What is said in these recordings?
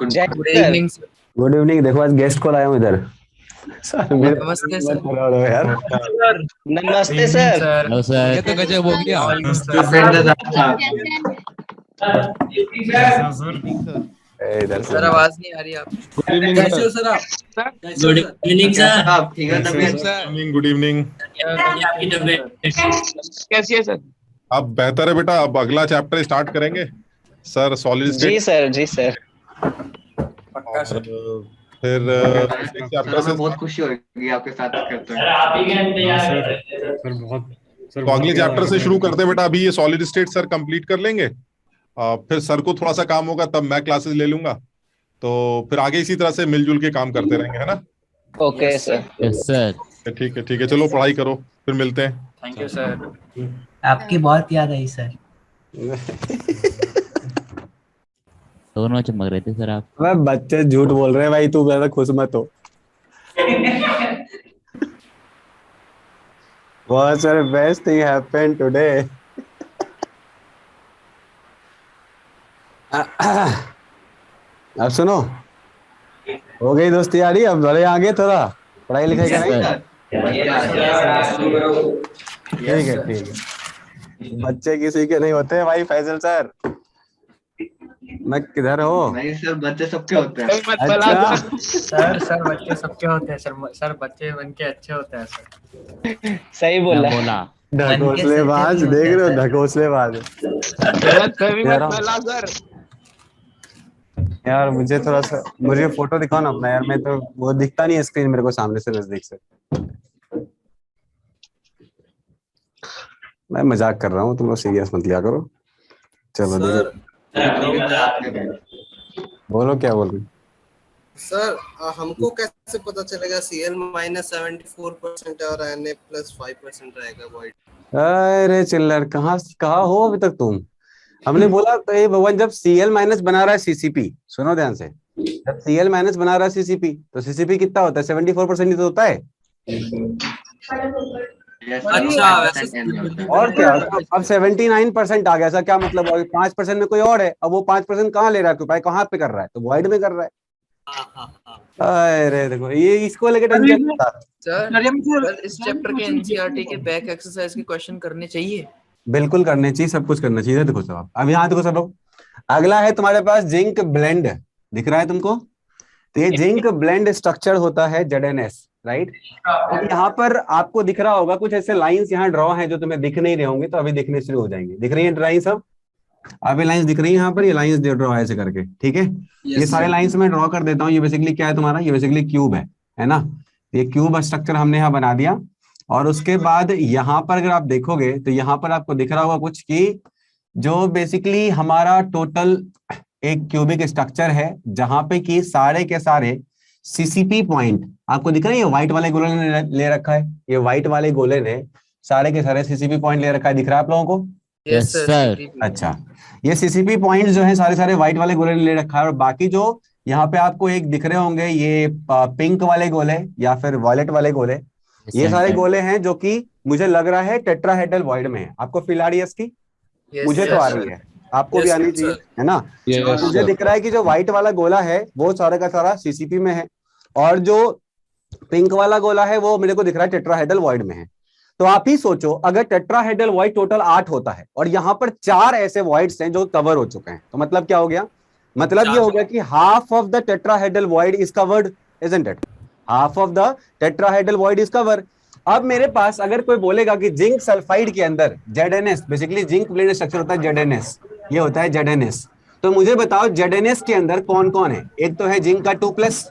Good evening sir. Good evening. देखो आज guest call आया हूँ इधर। नमस्ते सर। यार नमस्ते सर। Hello sir. ये तो गजब हो गया। इधर सर आवाज नहीं आ रही आप। गुड इवनिंग कैसे हो सर। सर आप? कैसे हो गुड सर? Evening sir. आप ठीक है तबीयत? Good evening. आपकी तबीयत कैसी है सर? अब बेहतर है बेटा। अब अगला चैप्टर स्टार्ट करेंगे सर, सॉलिड जी स्टेट। सर, जी सर। पक्का सर। फिर चैप्टर से बहुत खुशी होगी आपके साथ करते सर आप ही घंटे याद सर बहुत सर तो अगले चैप्टर से शुरू करते हैं बेटा। अभी ये सॉलिड स्टेट सर कंप्लीट कर लेंगे। फिर सर को थोड़ा सा काम होगा तब मैं क्लासेस ले लूंगा। तो फिर आगे इसी तरह से मिलजुल के काम करते रहेंगे, है ना? Okay sir. Yes sir. ठीक है ठीक है, चलो पढ़ाई करो, फिर मिलते हैं। Thank you sir. आपकी बहुत याद आई सर। दोनों चमक रहे थे सर आप। मैं बच्चे झूठ बोल रहे हैं भाई, तू ज्यादा खुश मत हो। बहुत सारे बेस्ट थिंग हैपन टुडे। अब सुनो, हो गई दोस्ती यारी। अब बड़े आगे थोड़ा पढ़ाई लिखाई करेंगे। ठीक है ठीक है। बच्चे किसी के नहीं होते भाई फैजल सर। मैं किधर हो? नहीं सर, बच्चे सबके होते हैं। अच्छा सर बच्चे सबके होते हैं सर बच्चे बन के अच्छे होते हैं सर। सही बोला। बोला। ढकोसलेबाज, देख रहे हो ढकोसलेबाज। यार मुझे थोड़ा सा, मुझे फोटो दिखाओ ना अपना यार। मैं तो वो दिखता नहीं है स्क्रीन मेरे को सामने से, नजदीक से। मैं मजाक कर रहा हूँ, तुम लोग सीरियस मत लिया करो। चलो सर बोलो क्या बोल रहे? सर हमको कैसे पता चलेगा CL -74% और Na + 5% रहेगा वॉइड? अरे चिल्लर, कहाँ हो अभी तक तुम? हमने बोला तो ये भगवान, जब Cl- बना रहा है CCP, सुनो ध्यान से। जब Cl- बना रहा है CCP, तो CCP कितना होता है? 74% ही तो होता है। अच्छा वैसे और क्या? अब 79% आ गया। ऐसा क्या मतलब? और 5% में कोई और है। अब वो 5% कहाँ ले रहा है? कहाँ पे कर रहा है? तो वॉइड में कर रहा है। अरे देखो, ये इसको लेके टेंशन था। सर इस चैप्टर के एनसीईआरटी के बैक एक्सरसाइज के क्वेश्चन करने चाहिए। बिल्कुल करने चाहिए, सब कुछ करना चाहिए। देखो सब, अब यहाँ देखो सब लोग। अगला है तुम्हारे पास जिंक ब्लेंड, दिख रहा है तुमको? तो ये जिंक ब्लेंड स्ट्रक्चर होता है ZnS, राइट? तो यहाँ पर आपको दिख रहा होगा कुछ ऐसे लाइंस यहाँ ड्रॉ हैं जो तुम्हें दिख नहीं रहे होंगे, तो अभी दिखने शुरू हो जाएंगे। दिख रही है लाइंस? सब अभी लाइंस दिख रही है यहाँ पर। ये लाइंस ड्रॉ है ऐसे करके, ठीक है? ये सारे लाइंस में ड्रॉ कर देता हूँ। ये बेसिकली क्या है तुम्हारा? ये बेसिकली क्यूब है ना? ये क्यूब स्ट्रक्चर हमने यहाँ बना दिया। और उसके बाद यहाँ पर अगर आप देखोगे तो यहाँ पर आपको दिख रहा होगा कुछ कि जो बेसिकली हमारा टोटल एक क्यूबिक स्ट्रक्चर है, जहां पे कि सारे के सारे CCP पॉइंट आपको दिख रहे हैं। व्हाइट वाले गोले ने ले रखा है। ये व्हाइट वाले गोले ने सारे के सारे CCP पॉइंट ले रखा है। दिख रहा है आप लोगों को? Yes sir. अच्छा, ये CCP पॉइंट जो है सारे व्हाइट वाले गोले ने ले रखा है। और बाकी जो यहाँ पे आपको एक दिख रहे होंगे, ये पिंक वाले गोले या फिर वॉयलेट वाले गोले, ये सारे गोले हैं जो कि मुझे लग रहा है टेट्राहेड्रल वॉइड में है। आपको फील आ रही है इसकी? मुझे तो आ रही है, आपको भी आनी चाहिए, है ना? मुझे दिख रहा है कि जो व्हाइट वाला गोला है वो सारा का सारा CCP में है, और जो पिंक वाला गोला है वो मेरे को दिख रहा है टेट्राहेड्रल वॉइड में है। तो आप ही सोचो, अगर टेट्राहेड्रल वॉइड टोटल 8 होता है और यहाँ पर 4 ऐसे वॉइड्स हैं जो कवर हो चुके हैं, तो मतलब क्या हो गया? मतलब ये हो गया कि half of the tetrahedral void is covered, isn't it? Half of the tetrahedral void is cover. अब मेरे पास अगर कोई बोलेगा कि जिंक सल्फाइड के अंदर ZnS, basically zinc blende structure होता है ZnS, ये होता है ZnS, तो मुझे बताओ ZnS के अंदर कौन कौन है? एक तो है जिंक का 2+,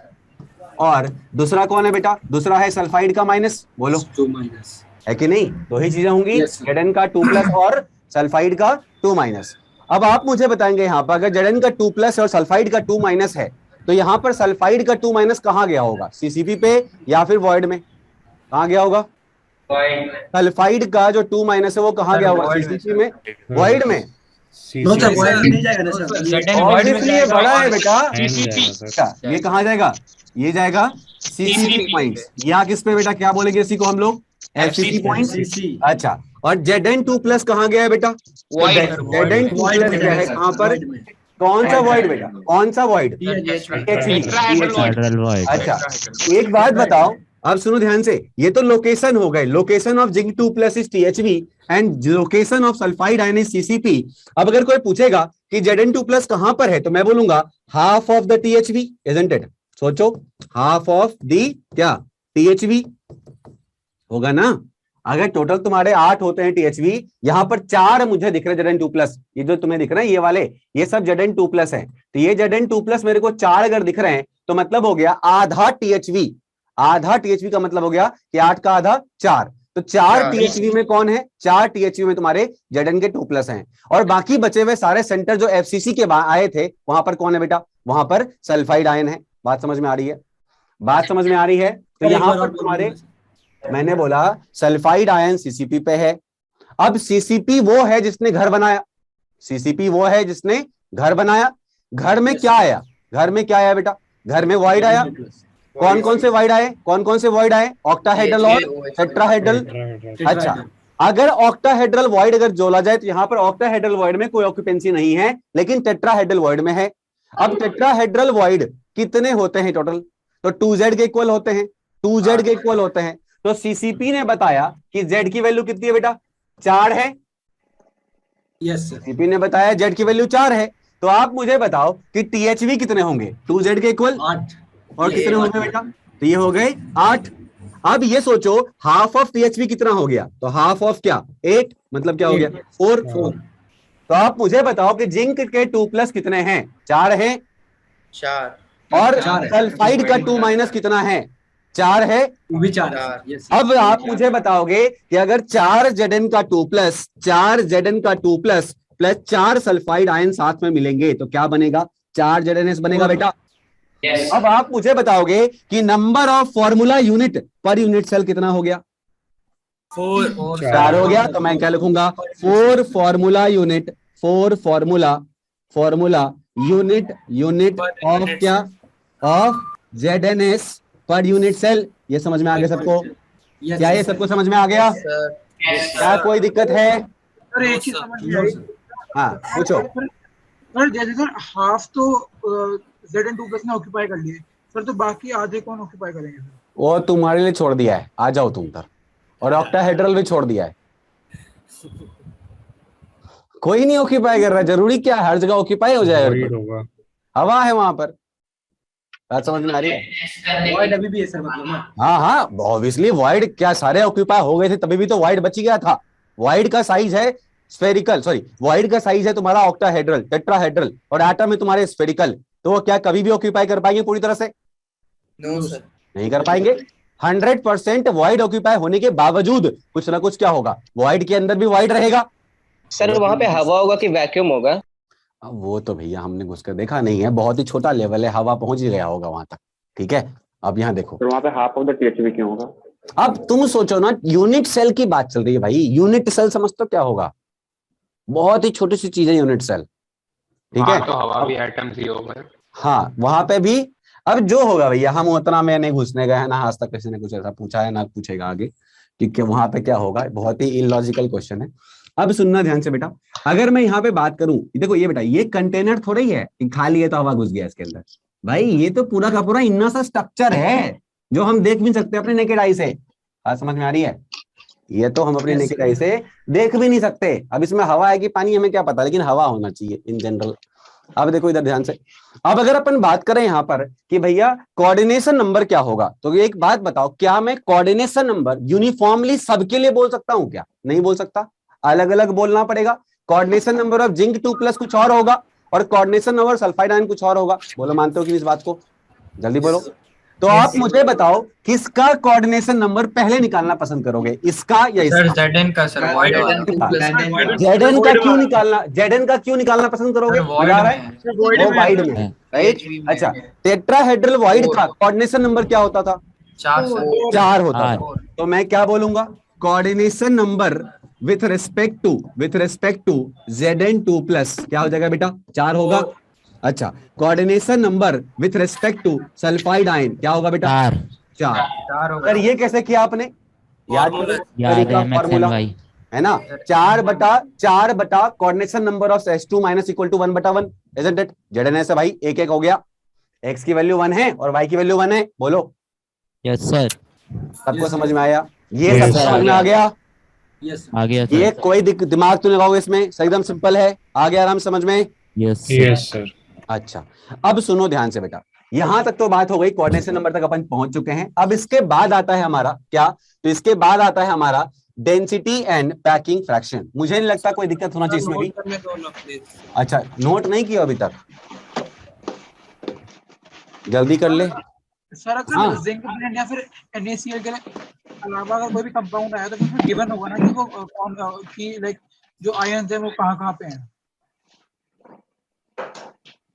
और दूसरा कौन है बेटा? दूसरा है सल्फाइड का माइनस। बोलो 2-, है कि नहीं? दो ही चीजें होंगी, Zn का 2+ और सल्फाइड का 2-। अब आप मुझे बताएंगे यहाँ पर अगर Zn का 2+ और सल्फाइड का 2- है, तो यहाँ पर सल्फाइड का 2- कहाँ गया होगा? CCP पे या फिर वॉइड में? कहाँ गया होगा? सल्फाइड का जो 2- है वो कहाँ गया होगा? CCP में, वॉइड में? ऑब्वियसली ये बड़ा है बेटा। ये कहाँ जाएगा? ये जाएगा CCP पॉइंट्स। या किस पे बेटा, क्या बोलेंगे इसी को हम लोग? FCC points. अच्छा, और Zn 2+ कहाँ गया है बेटा? Zn 2+ गया है कहाँ पर? कौन सा वॉइड बेटा, कौन सा वॉइड? Tetrahedral void. अच्छा एक बात बताओ, अब सुनो ध्यान से, ये तो लोकेशन हो गए, location of zinc 2 plus is THV and location of sulphide ion is CCP। अब अगर कोई पूछेगा कि Zn2 प्लस कहां पर है, तो मैं बोलूंगा half of the THV, isn't it? सोचो, हाफ ऑफ द क्या THV होगा ना। अगर टोटल तुम्हारे 8 होते हैं THV, यहां पर 4 मुझे दिख रहे Zn2 प्लस, ये जो तुम्हें दिख रहे हैं ये वाले, ये सब Zn2 प्लस है। तो ये Zn2 प्लस मेरे को 4 अगर दिख रहे हैं, तो मतलब हो गया आधा THV। आधा THV का मतलब हो गया कि 8 का आधा 4, तो 4 THV में कौन है? 4 THV में तुम्हारे Zn के 2 प्लस हैं, और बाकी बचे हुए सारे सेंटर जो FCC के आए थे, वहां पर कौन है बेटा? वहां पर सल्फाइड आयन है। बात समझ में आ रही है? बात समझ में आ रही है? तो यहां पर तुम्हारे, मैंने बोला सल्फाइड आयन CCP पे है। अब CCP वो है जिसने घर बनाया, CCP वो है जिसने घर बनाया। घर में क्या आया? घर में क्या आया बेटा? घर में वॉइड आया। कौन कौन से वॉइड आए? कौन कौन से वॉइड आए? ऑक्टाहेड्रल और टेट्राहेड्रल। अच्छा, अगर ऑक्टाहेड्रल वॉइड अगर जोड़ा जाए, तो यहां पर ऑक्टाहेड्रल वॉइड में कोई ऑक्यूपेंसी नहीं है, लेकिन टेट्राहेड्रल वॉइड में है। अब टेट्राहेड्रल वॉइड कितने होते हैं टोटल? तो 2Z के इक्वल होते हैं, 2Z के इक्वल होते हैं। तो CCP ने बताया कि Z की वैल्यू कितनी है बेटा? 4 है। Yes sir. CCP ने बताया Z की वैल्यू 4 है। तो आप मुझे बताओ कि THV कितने होंगे? 2Z के इक्वल 8 और कितने होंगे बेटा? तो ये हो गए 8। अब ये सोचो हाफ ऑफ THV कितना हो गया? तो हाफ ऑफ क्या? 8, मतलब क्या हो गया? 4। तो आप मुझे बताओ कि जिंक के 2 प्लस कितने हैं? 4 हैं। 4 और सल्फाइड का 2 माइनस कितना है? 4 है। वो भी 4। अब आप मुझे बताओगे कि अगर 4 Zn का 2 प्लस, 4 Zn का 2 प्लस 4 सल्फाइड आयन साथ में मिलेंगे, तो क्या बनेगा? 4 ZnS बनेगा बेटा। अब आप मुझे बताओगे कि number of formula unit per unit cell कितना हो गया? 4 हो गया। तो मैं क्या लिखूंगा? 4 formula unit, 4 formula unit of क्या? Of ZnS per unit cell. ये समझ में आ गया सबको? क्या ये सबको समझ में आ गया? क्या कोई दिक्कत है? सर एक चीज समझ में आई। हाँ पूछो। सर जैसे सर हाफ तो Zn2 प्लस ने ऑक्यूपाई कर लिए सर, तो बाकी आधे कौन ऑक्यूपाई करेंगे सर? वो तुम्हारे लिए छोड़ दिया है, आ जाओ तुम उधर। और ऑक्टाहेड्रल भी छोड़ दिया है, कोई नहीं ऑक्यूपाई कर रहा। जरूरी क्या, हर जगह ऑक्यूपाई हो जाएगा, हवा है वहां पर। बात समझ में आ रही है? वॉइड अभी भी है सर, मतलब ना। हाँ हाँ ऑब्वियसली वॉइड क्या सारे ऑक्यूपाई हो गए थे, तभी भी तो वॉइड बच गया था। वॉइड का साइज है स्फेरिकल, सॉरी वॉइड का साइज है तुम्हारा ऑक्टाहेड्रल, टेट्राहेड्रल, और एटम है तुम्हारे स्फेरिकल। तो वो क्या कभी भी ऑक्यूपाई कर पाएंगे पूरी तरह से? नो सर, नहीं कर पाएंगे। 100% वॉइड ऑक्यूपाई होने के बावजूद कुछ ना कुछ क्या होगा, वॉइड के अंदर भी वॉइड रहेगा। सर वहां पे हवा होगा कि वैक्यूम होगा? अब वो तो भैया हमने घुसकर देखा नहीं है, बहुत ही छोटा लेवल है, हवा पहुंच ही गया होगा वहां तक। ठीक है, अब यहाँ देखो वहां पे हाफ ऑफ द THV क्यों होगा? अब तुम सोचो ना, यूनिट सेल की बात चल रही है भाई। यूनिट सेल समझते हो क्या होगा? बहुत ही छोटी सी चीज है यूनिट सेल। ठीक है, तो हवा भी एटम्स ही होगा। हाँ वहां पे भी। अब जो होगा भैया, हम उतना में नहीं घुसने गए हैं ना, आज तक किसी ने कुछ ऐसा पूछा है ना पूछेगा आगे, क्योंकि वहां पे क्या होगा, बहुत ही इलॉजिकल क्वेश्चन है। अब सुनना ध्यान से बेटा, अगर मैं यहाँ पे बात करूं, देखो ये बेटा ये कंटेनर थोड़ा ही है कि खाली है तो हवा घुस गया इसके अंदर। भाई ये तो पूरा का पूरा इतना सा स्ट्रक्चर है जो हम देख भी सकते हैं अपने नेकेड आई से। बात समझ में आ रही है? ये तो हम अपने नेकेड आई से देख भी नहीं सकते। अब इसमें हवा है कि पानी हमें क्या पता, लेकिन हवा होना चाहिए इन जनरल। अब देखो इधर ध्यान से, अब अगर अपन बात करें यहाँ पर कि भैया कोऑर्डिनेशन नंबर क्या होगा, तो ये एक बात बताओ, क्या मैं कोऑर्डिनेशन नंबर यूनिफॉर्मली सबके लिए बोल सकता हूँ क्या? नहीं बोल सकता, अलग अलग बोलना पड़ेगा। Coordination number of zinc 2 plus कुछ और होगा और कोऑर्डिनेशन नंबर सल्फाइड आयन कुछ और होगा। बोलो मानते हो कि इस बात को? जल्दी बोलो। तो आप मुझे बताओ किसका कोऑर्डिनेशन नंबर पहले निकालना पसंद करोगे, इसका या इसका? सर Zn का सर, वॉइड Zn का क्यों निकालना, Zn का क्यों निकालना पसंद करोगे? बता रहा है वो वाइड में है, राइट? अच्छा, टेट्राहेड्रल वाइड का कोऑर्डिनेशन नंबर क्या होता था? 4 होता था। तो मैं क्या बोलूंगा, coordination number with respect to Zn2 plus क्या हो जाएगा बेटा? 4 होगा। अच्छा, coordination number with respect to sulphide ion क्या होगा बेटा? 4 होगा। सर ये कैसे किया आपने? याद करो फॉर्मूला। है ना। 4/4 coordination number of S2 minus equal to 1/1, isn't it. ZnS है भाई, एक एक हो गया। x की वैल्यू 1 है और y की वैल्यू 1 है, बोलो। Yes sir. सबको समझ में आया? ये Yes, सबको sir. समझ में आ गया? आ गया ये सर। कोई दिमाग तो लगाओगे इसमें, एकदम सिंपल है, आ गया आराम समझ में। Yes yes sir. अच्छा, अब सुनो ध्यान से बेटा, यहां तक तो बात हो गई, कोऑर्डिनेशन नंबर तक अपन पहुंच चुके हैं। अब इसके बाद आता है हमारा क्या, तो इसके बाद आता है हमारा डेंसिटी एंड पैकिंग फ्रैक्शन। मुझे नहीं लगता कोई दिक्कत होना चाहिए इसमें भी। नोट करने दो ना प्लीज। अच्छा, नोट नहीं किया अभी तक, जल्दी कर ले। सर अगर हाँ। जिंक ब्लेंड या फिर NaCl के अलावा अगर कोई भी कंपाउंड आया तो उसमें गिवन होगा ना कि वो कौन की लाइक जो आयन्स है वो कहाँ पे हैं।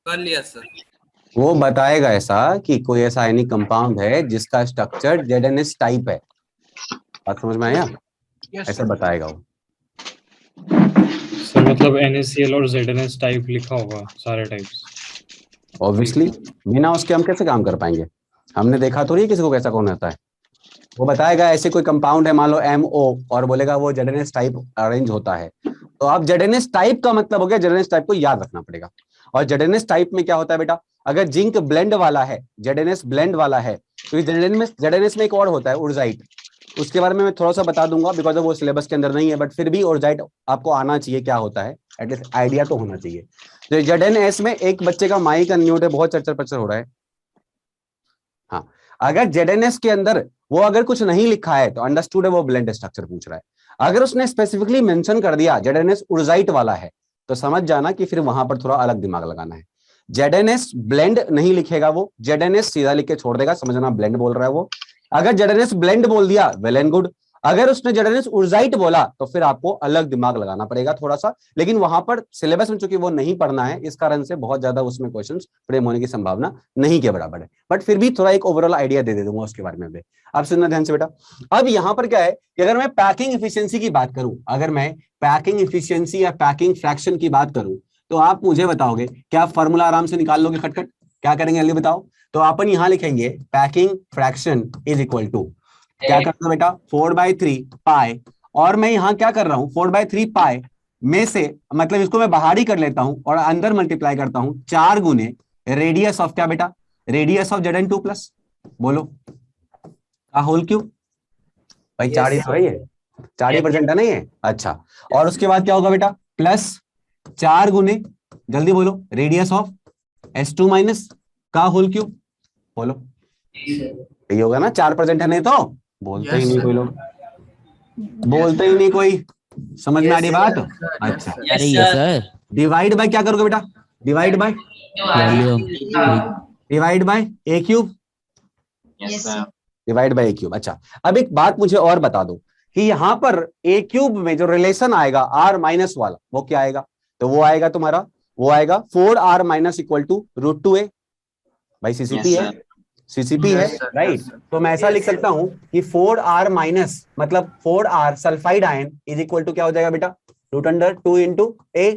कर लिया सर। वो बताएगा ऐसा कि कोई ऐसा आयनिक कंपाउंड है जिसका स्ट्रक्चर ZnS टाइप है। बात समझ में आया? यस ऐसा बताएगा वो। सर मतलब NaCl और ZnS टाइप लिखा होगा सारे टाइप्स। ऑब्वियसली, बिना उसके हम कैसे काम कर पाएंगे? हमने देखा तो नहीं किसी को कैसा कौन होता है। वो बताएगा ऐसे कोई कंपाउंड है मान लो MO और बोलेगा वो ZnS टाइप अरेंज होता है, तो अब ZnS टाइप का मतलब हो गया ZnS टाइप को याद रखना पड़ेगा। और ZnS टाइप में क्या होता है बेटा, अगर जिंक ब्लेंड वाला है, ZnS ब्लेंड वाला है, तो ZnS में एक और होता है उर्जाइट। उसके बारे में मैं थोड़ा सा बता दूंगा बिकॉज वो सिलेबस के अंदर नहीं है, बट फिर भी उर्जाइट आपको आना चाहिए क्या होता है, एटलीस्ट आइडिया तो होना चाहिए। तो ZnS में एक बच्चे का माइक अनम्यूट है, बहुत चर्चा पचर हो रहा है। हाँ, अगर ZnS के अंदर वो अगर कुछ नहीं लिखा है तो अंडरस्टूड है वो ब्लेंड स्ट्रक्चर पूछ रहा है। अगर उसने स्पेसिफिकली मेंशन कर दिया ZnS उर्जाइट वाला है तो समझ जाना कि फिर वहां पर थोड़ा अलग दिमाग लगाना है। ZnS ब्लेंड नहीं लिखेगा वो, ZnS सीधा लिख के छोड़ देगा, समझना ब्लेंड बोल रहा है वो। अगर ZnS ब्लेंड बोल दिया वेल एंड गुड, अगर उसने ZnS उर्जाइट बोला तो फिर आपको अलग दिमाग लगाना पड़ेगा थोड़ा सा, लेकिन वहां पर सिलेबस में चूंकि वो नहीं पढ़ना है इस कारण से बहुत ज्यादा उसमें क्वेश्चंस फ्रेम होने की संभावना नहीं के बराबर है, बट फिर भी थोड़ा एक ओवरऑल आइडिया दे दूंगा उसके बारे में भी। अब सुनना ध्यान से बेटा, अब यहां पर क्या है कि अगर मैं पैकिंग इफिशियंसी की बात करूं, अगर मैं पैकिंग इफिशियंसी या पैकिंग फ्रैक्शन की बात करूं, तो आप मुझे बताओगे क्या फॉर्मूला आराम से निकाल लोगे खटखट? क्या करेंगे जल्दी बताओ। तो अपन यहां लिखेंगे packing fraction is equal to क्या करना बेटा 4/3 पाई, और मैं यहां क्या कर रहा हूं 4/3 पाई में से मतलब इसको मैं बाहर ही कर लेता हूं और अंदर मल्टीप्लाई करता हूं 4 गुने रेडियस ऑफ क्या बेटा, रेडियस ऑफ Zn2+। बोलो का होल क्यूब भाई, 4 ही तो है ये, 40% है ना ये। अच्छा, और उसके बाद क्या होगा बेटा प्लस 4 गुने, जल्दी बोलो, रेडियस ऑफ S2- का होल क्यूब। बोलो यही होगा ना, 4% है नहीं तो बोलते ही नहीं कोई लोग, बोलते ही नहीं कोई, समझ में आ रही बात? अच्छा, अरे ये सर डिवाइड बाय क्या करोगे बेटा, divide by A cube, divide by A cube. अच्छा, अब एक बात मुझे और बता दो कि यहां पर ए क्यूब में जो रिलेशन आएगा R- वाला वो क्या आएगा, तो वो आएगा तुम्हारा, वो आएगा 4R- इक्वल टू √2a भाई, सीसीपी है, सीसीपी है राइट। तो मैं ऐसा लिख सकता हूं कि 4R- मतलब 4R sulphide ion is equal to क्या हो जाएगा बेटा √2 इंटू a।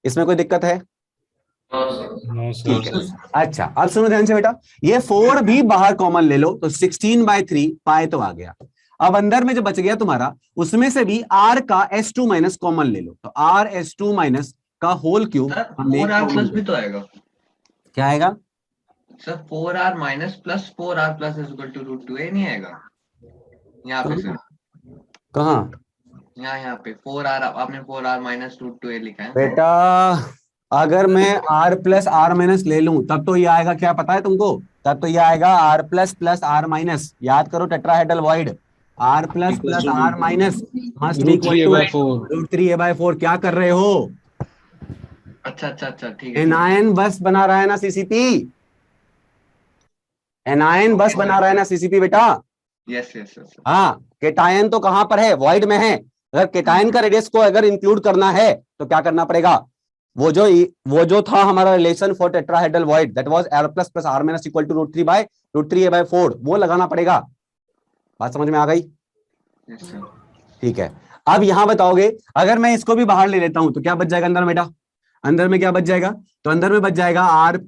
इसमें कोई दिक्कत है? ठीक है। अच्छा, अब सुनो ध्यान से बेटा, ये 4 भी बाहर कॉमन ले लो तो 16/3 पाई तो आ गया। अब अंदर में जो बच गया तुम्हारा उसमें से भी R का S2- कॉमन ले लो, तो R(S2- का होल क्यूब हमने 4R+ भी तो आएगा क्या आएगा sir, 4R- plus 4R+ is equal to √2a नहीं आएगा यहाँ पे सर, कहाँ यहाँ पे 4R आपने 4R- √2a लिखा है बेटा? अगर मैं R+R- ले लूं तब तो ये आएगा क्या पता है तुमको, तब तो ये आएगा R++R-, याद करो tetrahedral void, R++R- must be equal to √3a/4। क्या कर रहे हो? अच्छा ठीक है, एनायन बस बना रहा है ना सीसीपी, एनायन बस बना रहा है ना सीसीपी बेटा। यस हाँ, केटायन तो कहां पर है, वॉइड में है। अगर केटायन का रेडियस को अगर इंक्लूड करना है तो क्या करना पड़ेगा, वो जो था हमारा relation for tetrahedral void that was R++R- equal to √3/√3a/4 वो लगाना पड़ेगा। बात समझ में आ गई? ठीक है। अब यहां बताओगे अगर मैं इसको भी बाहर ले लेता हूं तो क्या बच जाएगा अंदर बेटा, अंदर में क्या बच जाएगा, तो अंदर में बच जाएगा R+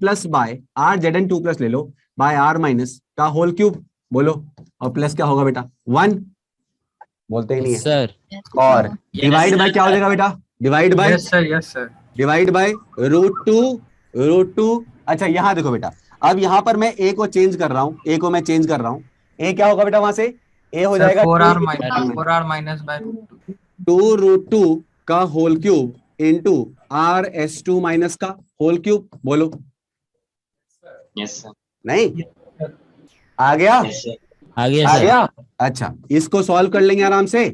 Zn2+ ले लो बाय R- का होल क्यूब। बोलो, और प्लस क्या होगा बेटा 1, बोलते ही नहीं है। सर और डिवाइड बाय क्या हो जाएगा बेटा? Divide by, yes sir, yes sir. Divide by √2। अच्छा यहाँ देखो बेटा, अब यहाँ पर मैं a को चेंज कर रहा हूँ, a को मैं चेंज कर रहा हूँ। a क्या होगा बेटा वहां से? a हो जाएगा 4r माइनस बाय √2 2 √2 का whole cube into RS2 minus का होल क्यूब। बोलो यस सर। नहीं आ गया? आ गया आ सर। गया। अच्छा इसको सॉल्व कर लेंगे आराम से।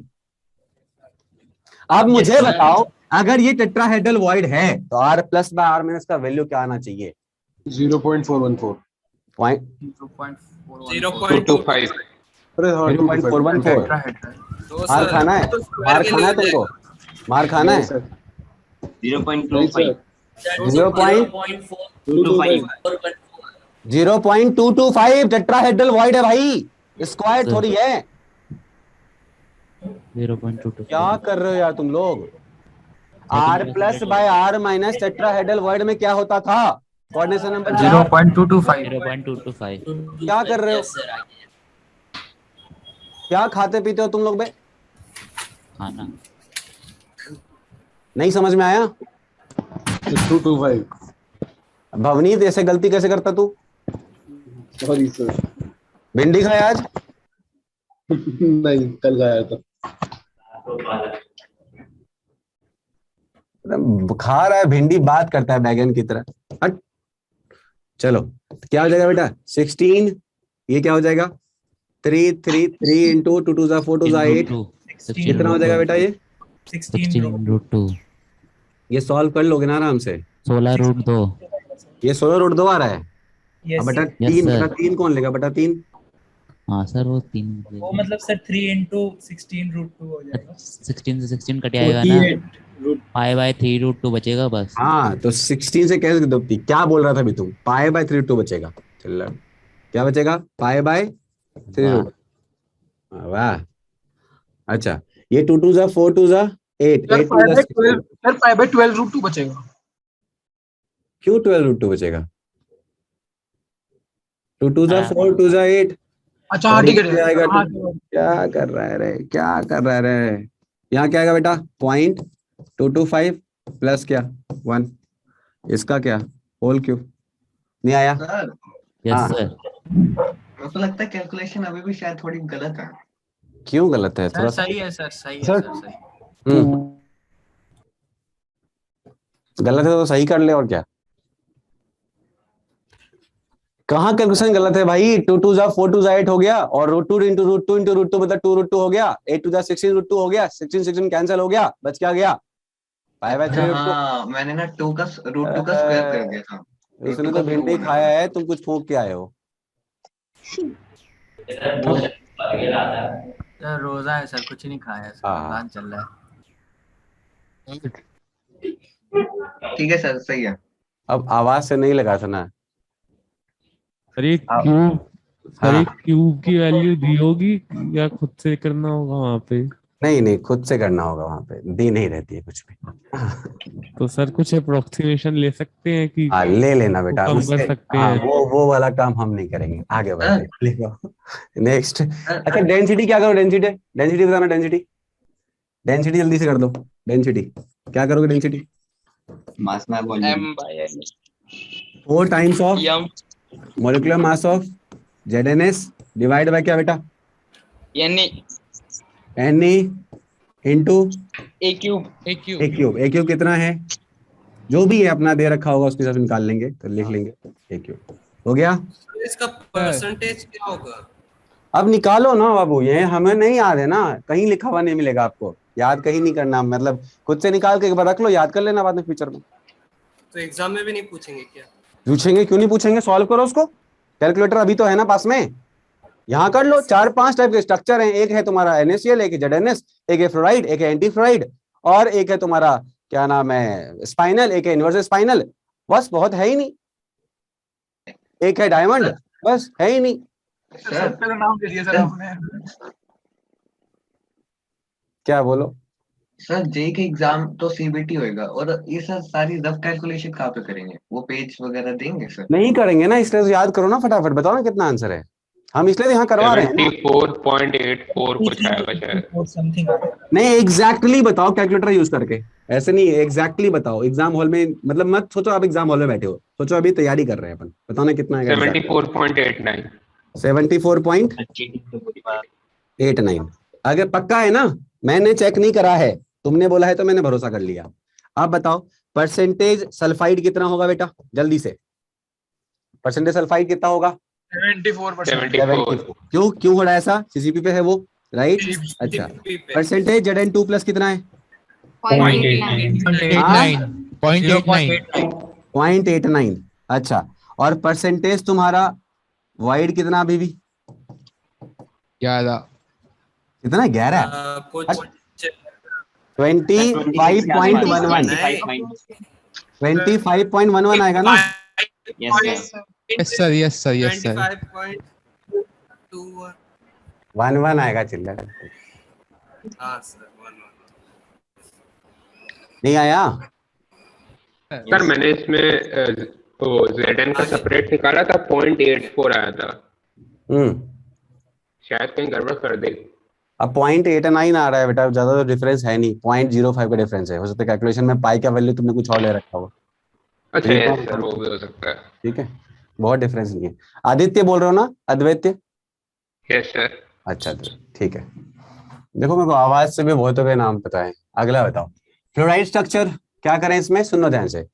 अब मुझे बताओ, अगर ये टेट्राहेड्रल वॉइड है तो R plus by R minus का वैल्यू क्या आना चाहिए? 0.414 पॉइंट 0.25 अरे हाँ 0.414। तो मार सर खाना है, तो मार स्क्वायर के खाना है लिए हो तुमको, मार खाना है। 0.25 0.225 टेट्राहेड्रल वॉइड है भाई, स्क्वायर थोड़ी है। 0.22 क्या कर रहे हो यार तुम लोग? R plus by R minus tetrahedral void में क्या होता था? Coordination number 0.225। 0.225 क्या कर रहे हो? क्या खाते पीते हो तुम लोग बे? खाना। नहीं समझ में आया? 225 भवनीत ऐसे गलती कैसे करता तू? Sorry sir. भिंडी खाया आज? नहीं कल खाया था। खा रहा है भिंडी, बात करता है बैगन की तरह। हट। चलो क्या हो जाएगा बेटा? 16। ये क्या हो जाएगा? 3 इंटू 2 2 4 2 8। कितना हो जाएगा बेटा ये? 16√2। ये सॉल्व कर लोगे ना आराम से? 16√2। ये 16√2 आ रहा है। अब बटा 3, बटा 3 कौन लेगा? बटा 3। हाँ सर वो 3 वो मतलब सर 3 इंटू 16√2 हो जाएगा। 16 से 16 कट जाएगा ना, π/3√2 बचेगा बस। हाँ तो 16 से कैसे दोती? क्या बोल रहा था अभी तुम? π/3√2 बचेगा। चल क्या बचेगा? π/3√2। वाह। अच्छा ये 2 2 4 2 8 8 2 16। सर 5/12√2 बचेगा। क्यों 12√2 बचेगा? 2 2 4 2 8। अच्छा हाँ ठीक है। क्या कर रहा है रे, क्या कर रहा है रे? यहाँ क्या आएगा बेटा? 0.225 प्लस क्या 1, इसका क्या होल क्यूब। नहीं आया? Sir yes sir. मेरे को लगता है कैलकुलेशन अभी भी शायद थोड़ी गलत है। क्यों गलत है? थोड़ा सही है सर, सही है सर, सही। गलत है तो सही कर ले, और क्या? कहाँ कैलकुलेशन गलत है भाई? 2 2 4 2 8 हो गया, और √2 इंटू √2 मतलब 2√2 हो गया। 8 2 16√2 हो गया। 16 16 कैंसिल हो गया, बच क्या गया? π/3√2। हाँ मैंने ना √2 का स्क्वायर कर दिया था। उसने तो भिंडी खाया है, तुम कुछ फूंक के आए हो। सर रोजा है सर, कुछ नहीं खाया है सर, रमजान चल रहा है। ठीक है सर, सही है। अब आवाज से नहीं लगा था ना? अरे क्यूब, अरे क्यूब की वैल्यू दी होगी या खुद से करना होगा वहां पे? नहीं नहीं, खुद से करना होगा, वहां पे दी नहीं रहती है कुछ भी। तो सर कुछ अप्रोक्सीमेशन ले सकते हैं कि ले लेना बेटा, कम कर सकते हैं? वो वाला काम हम नहीं करेंगे, आगे बढ़ते। नेक्स्ट। अच्छा डेंसिटी क्या करो? डेंसिटी बताना। डेंसिटी जल्दी से कर दो। डेंसिटी क्या करोगे? डेंसिटी मास में volume m/n 4 times of molecular mass of ZnS divide by क्या बेटा? Ne इंटू a क्यूब कितना है? जो भी है अपना दे रखा होगा उसके हिसाब से निकाल लेंगे, तो लिख लेंगे a क्यूब। हो गया? इसका परसेंटेज क्या होगा? अब निकालो ना बाबू, ये हमें नहीं याद है ना, कहीं लिखा हुआ नहीं मिलेगा आपको, याद कहीं नहीं करना, मतलब खुद से निकाल के एक बार रख लो, याद कर लेना बाद में फ्यूचर में। तो एग्जाम में भी नहीं पूछेंगे क्या? पूछेंगे, क्यों नहीं पूछेंगे? सॉल्व करो उसको। कैलकुलेटर अभी तो है ना पास में, यहाँ कर लो। 4-5 टाइप के स्ट्रक्चर हैं, एक है तुम्हारा NaCl, एक है ZnS, एक है फ्लोराइड, एक है एंटी फ्लोराइड, और एक है तुम्हारा क्या नाम है स्पाइनल, एक है इनवर्स स्पाइनल। बस बहुत है ही नहीं। एक है डायमंड, बस है ही नहीं। सर नाम दे दिया सर आपने। क्या बोलो? सर जे के एग्जाम तो CBT होएगा, और ये सर सारी रफ कैलकुलेशन कहाँ पे करेंगे? वो पेज वगैरह देंगे सर? नहीं करेंगे ना, इसलिए तो याद करो ना फटाफट, बताओ ना कितना आंसर है। हम इसलिए तो यहाँ करवा रहे हैं ना। 74.84 कुछ आएगा शायद। समथिंग नहीं एग्जैक्टली बताओ कैलकुलेटर यूज करके, ऐसे नहीं एग्जैक्टली बताओ। एग्जाम हॉल में मतलब मत सोचो आप एग्जाम हॉल में बैठे हो, सोचो अभी तैयारी कर रहे हैं अपन, बताओ ना कितना आएगा। 74.89। 74.89। अगर पक्का है ना, मैंने चेक नहीं करा है, तुमने बोला है तो मैंने भरोसा कर लिया। आप बताओ परसेंटेज सल्फाइड कितना होगा बेटा, जल्दी से। परसेंटेज सल्फाइड कितना होगा? 74%। क्यों हो रहा है ऐसा? सीसीपी पे है वो, राइट? अच्छा परसेंटेज Zn2 प्लस कितना है? 0.89। अच्छा और परसेंटेज तुम्हारा वाइड कितना अभी भी? 11। कितना? 11। कुछ 25.11। 25.11 आएगा ना? Yes sir, yes sir, yes sir. 11 आएगा चिल्लर। हाँ सर 11। नहीं आया सर मैंने इसमें Zn का सेपरेट निकाला था, 0.84 आया था। शायद कहीं गड़बड़ कर दे। अब 0.89 आ रहा है बेटा, ज्यादा तो डिफरेंस है नहीं, 0.05 का डिफरेंस है। हो सकता है कैलकुलेशन में पाई का वैल्यू तुमने कुछ और ले रखा हो। अच्छा यस सर, वो भी हो सकता है। ठीक है, बहुत डिफरेंस नहीं है। आदित्य बोल रहे हो ना? अद्वैत्य? Yes sir. अच्छा ठीक है। देखो मेरे को आवाज से भी बहुतों के नाम पता है। अगला बताओ फ्लोराइड स्ट्रक्चर। क्या करें इसमें, सुनो ध्यान से।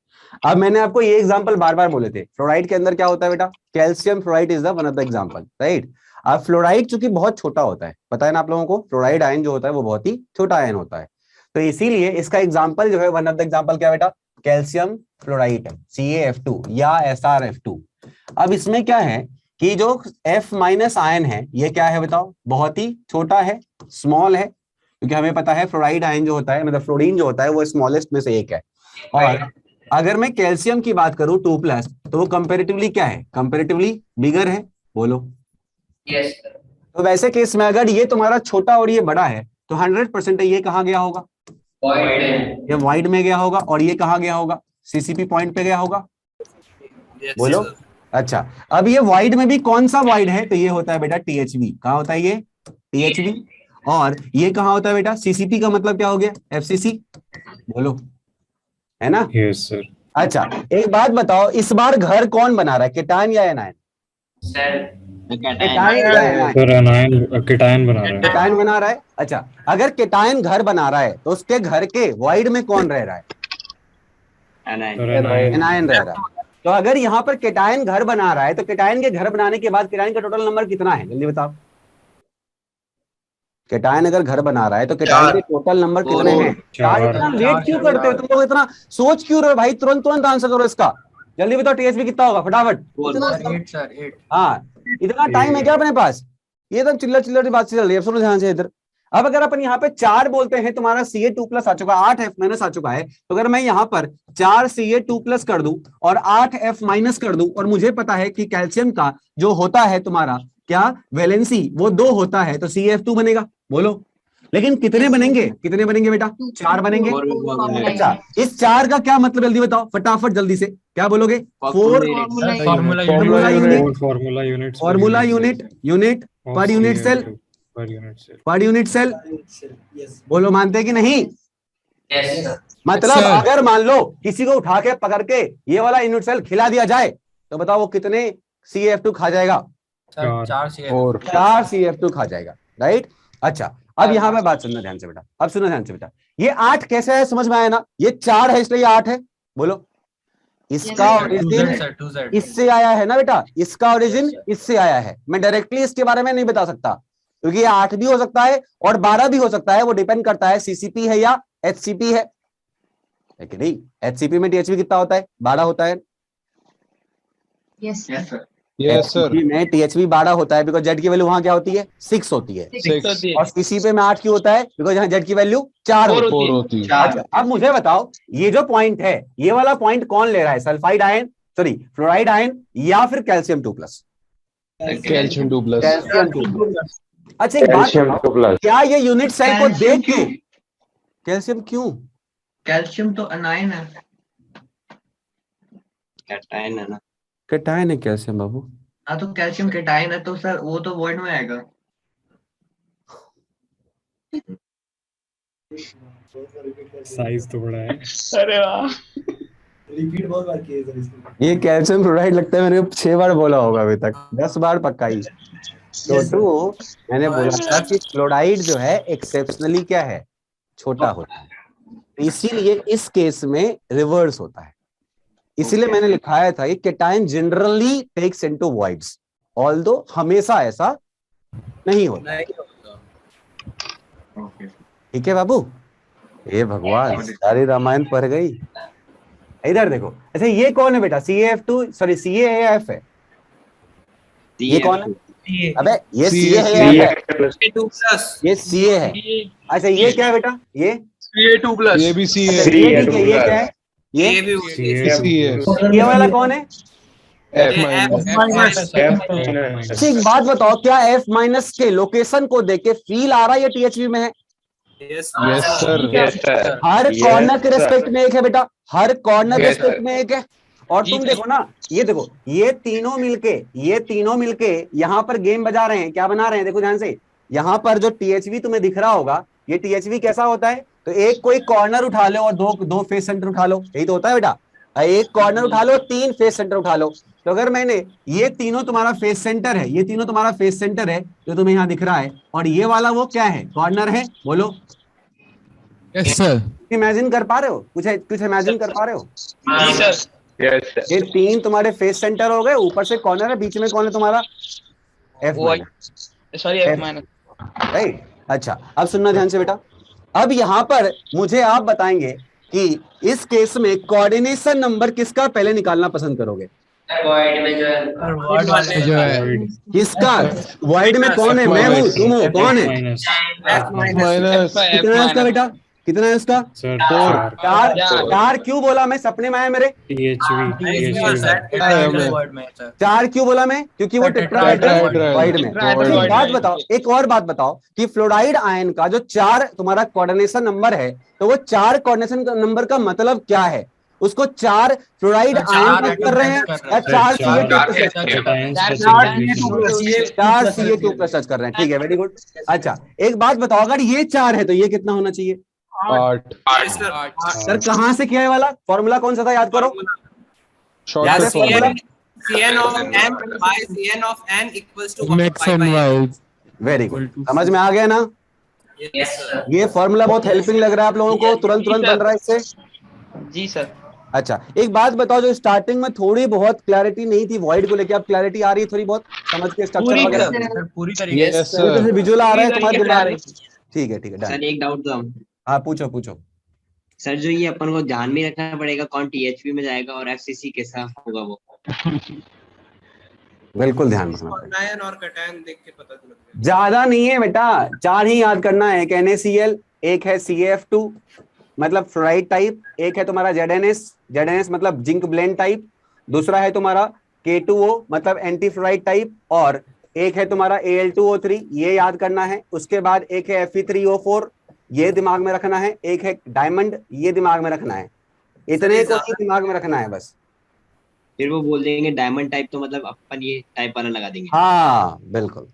अब मैंने आपको ये एग्जांपल बार बार बोले थे। फ्लोराइड के अंदर क्या होता है बेटा? Calcium fluoride is the one of the example, right? अब फ्लोराइड चूंकि बहुत छोटा होता है, पता है ना आप लोगों को, फ्लोराइड आयन जो होता है वो बहुत ही छोटा आयन होता है, तो इसीलिए इसका एग्जाम्पल जो है, वन ऑफ द एग्जाम्पल क्या बेटा? कैल्शियम फ्लोराइड, CaF2 या SrF2। अब इसमें क्या है कि जो F- आयन है ये क्या है बताओ? बहुत ही छोटा है, स्मॉल है, क्योंकि हमें पता है फ्लोराइड आयन जो होता है, मतलब फ्लोरीन जो होता है वो स्मॉलेस्ट में से एक है। और अगर मैं कैल्शियम की बात करूं 2+, तो वो कंपैरेटिवली क्या है? कंपैरेटिवली बिगर है, बोलो। यस। तो वैसे केस में अगर ये तुम्हारा छोटा और ये बड़ा है तो 100% ये कहाँ गया होगा? ये वाइड में गया होगा। और ये कहाँ गया होगा? सीसीपी पॉइंट पे गया होगा, बोलो। अच्छा अब ये वाइड में भी कौन सा वाइड है? तो ये होता है बेटा THV। कहाँ होता है ये? THV। और ये कहाँ होता है बेटा? CCP का मतलब क्या हो गया? FCC, बोलो, है ना? Yes sir. अच्छा एक बात बताओ, इस बार घर कौन बना रहा है, केटायन या एनायन? केटायन बना रहा है। केटायन बना रहा है। अच्छा अगर केटायन घर बना रहा है तो उसके घर के वाइड में कौन रह रहा है? एनायन रह रहा है। तो अगर यहाँ पर केटायन घर बना रहा है तो केटायन के घर बनाने के बाद केटायन का टोटल नंबर कितना है, जल्दी बताओ। केटायन अगर घर बना रहा है तो केटायन के टोटल नंबर कितने हैं? 4। इतना लेट क्यों करते हो तुम लोग? इतना सोच क्यों रहे हो भाई? तुरंत आंसर करो इसका, जल्दी बताओ। THV कितना होगा फटाफट? हाँ इतना टाइम है क्या अपने पास? ये तो चिल्लर बात से चल रही है, सुनो ध्यान से इधर। अब अगर अपन यहाँ पे 4 बोलते हैं, तुम्हारा Ca2+ आ चुका, 8 F- आ चुका है, तो अगर मैं यहाँ पर 4 Ca2+ कर दूं और 8 F- कर दूं, और मुझे पता है कि कैल्शियम का जो होता है तुम्हारा क्या वैलेंसी, वो 2 होता है, तो CF2 बनेगा, बोलो। लेकिन कितने बनेंगे? कितने बनेंगे बेटा? 4 बनेंगे। अच्छा इस 4 का क्या मतलब, जल्दी बताओ फटाफट, जल्दी से क्या बोलोगे? 4 formula unit per unit cell, per unit cell, बोलो। मानते कि नहीं? मतलब अगर मान लो किसी को उठा के पकड़ के ये वाला यूनिट सेल खिला दिया जाए तो बताओ वो कितने CF2 खा जाएगा? 4 CF2 खा जाएगा, राइट? अच्छा अब यहाँ पे बात सुनना ध्यान से बेटा, अब सुनो ध्यान से बेटा। ये 8 कैसे है, समझ में आया ना? ये 4 है इसलिए 8 है, बोलो। इसका ओरिजिन इससे आया है ना बेटा, इसका ओरिजिन इससे आया है। मैं डायरेक्टली इसके बारे में नहीं बता सकता, क्योंकि ये 8 भी हो सकता है और 12 भी हो सकता है, वो डिपेंड करता है CCP है या HCP है कि नहीं। HCP में THV कितना होता है? 12 होता है। यस सर में THV 12 होता है, बिकॉज जेड की वैल्यू वहां क्या होती है? 6 होती है। और CCP में 8 क्यों होता है? बिकॉज यहाँ जेड की वैल्यू 4 होती है। अच्छा अब मुझे बताओ, ये जो पॉइंट है, ये वाला पॉइंट कौन ले रहा है? Sulphide ion, sorry fluoride ion, या फिर कैल्शियम 2+? कैल्शियम 2+। अच्छा एक बात बताओ, क्या ये यूनिट सेल को देख के कैल्शियम क्यों? कैल्शियम तो अनायन है। कैटायन है ना? कैटायन है कैल्शियम बाबू। हाँ तो कैल्शियम केटाइन है तो सर वो तो वॉइड में आएगा। साइज तो बड़ा है। अरे वाह, रिपीट बहुत बार किया सर इसको। ये कैल्शियम फ्लोराइड लगता है मैंने 6 बार बोला होगा अभी तक, 10 बार पक्का ही। तो मैंने बोला था कि फ्लोराइड जो है एक्सेप्शनली क्या है, छोटा होता है, इसीलिए इस केस में रिवर्स होता है। इसीलिए मैंने लिखाया था कि cation generally takes into voids, although हमेशा ऐसा नहीं होता। ठीक है बाबू, हे भगवान, सारी रामायण पढ़ गई। इधर देखो, अच्छा ये कौन है बेटा, CaF2 सॉरी CaAF है, ये कौन है? अबे ये CaAF है, ये Ca है। अच्छा ये क्या है बेटा, ये Ca2+, ये भी Ca अच्छा, ये ठीक है, ये क्या है, ये वाला कौन है? अच्छा एक बात बताओ, क्या F- के लोकेशन को देके फील आ रहा है ये THV में है? Yes sir. हर कॉर्नर के रेस्पेक्ट में एक है बेटा, हर कॉर्नर के रेस्पेक्ट में एक है। और तुम देखो ना, ये देखो, ये तीनों मिलके यहाँ पर गेम बजा रहे हैं, क्या बना रहे हैं देखो ध्यान से। यहाँ पर जो THV तुम्हें दिख रहा होगा, ये THV कैसा होता है, तो एक कोई कॉर्नर उठा लो और दो फेस सेंटर उठा लो, यही तो होता है बेटा। एक कॉर्नर उठा लो, 3 फेस सेंटर उठा लो। तो अगर मैंने ये तीनों तुम्हारा फेस सेंटर है, ये तीनों तुम्हारा फेस सेंटर है जो तुम्हें यहाँ दिख रहा है, और ये वाला वो क्या है, कॉर्नर है, बोलो। Yes sir. इमेजिन कर पा रहे हो, कुछ इमेजिन कर पा रहे हो? जी सर। ये 3 तुम्हारे फेस सेंटर हो गए, ऊपर से कॉर्नर है, बीच में कौन है तुम्हारा, F-, राइट। अच्छा अब सुनना ध्यान से बेटा, अब यहाँ पर मुझे आप बताएंगे कि इस केस में कोऑर्डिनेशन नंबर किसका पहले निकालना पसंद करोगे? वॉइड में जो है किसका? वॉइड में कौन है, मैं हूँ, तुम हो, कौन है? कितना है इसका बेटा, कितना है इसका? 4। 4 क्यों बोला मैं, सपने में आया मेरे? 4 क्यों बोला मैं, क्योंकि वो टेट्राहेड्रल वॉइड में। एक बात बताओ, एक और बात बताओ कि फ्लोराइड आयन का जो 4 तुम्हारा कोऑर्डिनेशन नंबर है, तो वो 4 कोऑर्डिनेशन नंबर का मतलब क्या है? उसको 4 फ्लोराइड आयन कर रहे हैं या 4 Ca2+ टच कर रहे हैं? ठीक है, वेरी गुड। अच्छा एक बात बताओ, अगर ये 4 है तो ये कितना होना चाहिए? 8 सर कहां से किया है वाला फॉर्मूला, कौन सा था, याद करो। याद है formula? Cn of m by Cn of n equals to 1/5. Very good, समझ में आ गया ना? ये फॉर्मूला बहुत हेल्पिंग लग रहा है आप लोगों को, तुरंत बन रहा है इससे। जी सर। अच्छा एक बात बताओ, जो स्टार्टिंग में थोड़ी बहुत क्लैरिटी नहीं थी वॉइड को लेके, अब क्लैरिटी आ रही है थोड़ी बहुत, समझ के स्ट्रक्चर वगैरह पूरी तरीके से विजुअल आ रहा है तुम्हारे दिमाग में? ठीक है डन। सर एक डाउट था। हाँ पूछो। सर जो ये अपन को ध्यान में रखना पड़ेगा कौन THV में जाएगा और FCC कैसा होगा वो? बिल्कुल ध्यान रखना पड़ेगा, आयन और कैटायन देख के पता चलता है। ज्यादा नहीं है बेटा, 4 ही याद करना है। एक NaCl, एक है CaF2 मतलब फ्लोराइड टाइप, एक है तुम्हारा ZnS मतलब जिंक ब्लेंड टाइप, दूसरा है तुम्हारा K2O मतलब एंटी फ्लोराइड टाइप, और एक है तुम्हारा Al2O3, ये याद करना है। उसके बाद एक है Fe3O4, ये दिमाग में रखना है। एक है डायमंड, ये दिमाग में रखना है। इतने को ही दिमाग में रखना है बस। फिर वो बोल देंगे डायमंड टाइप, तो मतलब अपन ये टाइप वाला लगा देंगे। हाँ बिल्कुल,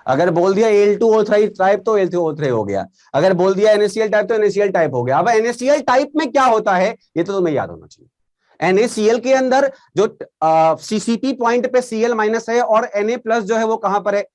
अगर बोल दिया Al2O3 टाइप तो Al2O3 हो गया, अगर बोल दिया NaCl टाइप तो NaCl टाइप हो गया। अब NaCl टाइप में क्या होता है ये तो तुम्हें याद होना चाहिए। NaCl के अंदर जो CCP पॉइंट पे Cl- है और Na+ जो है वो कहां पर है,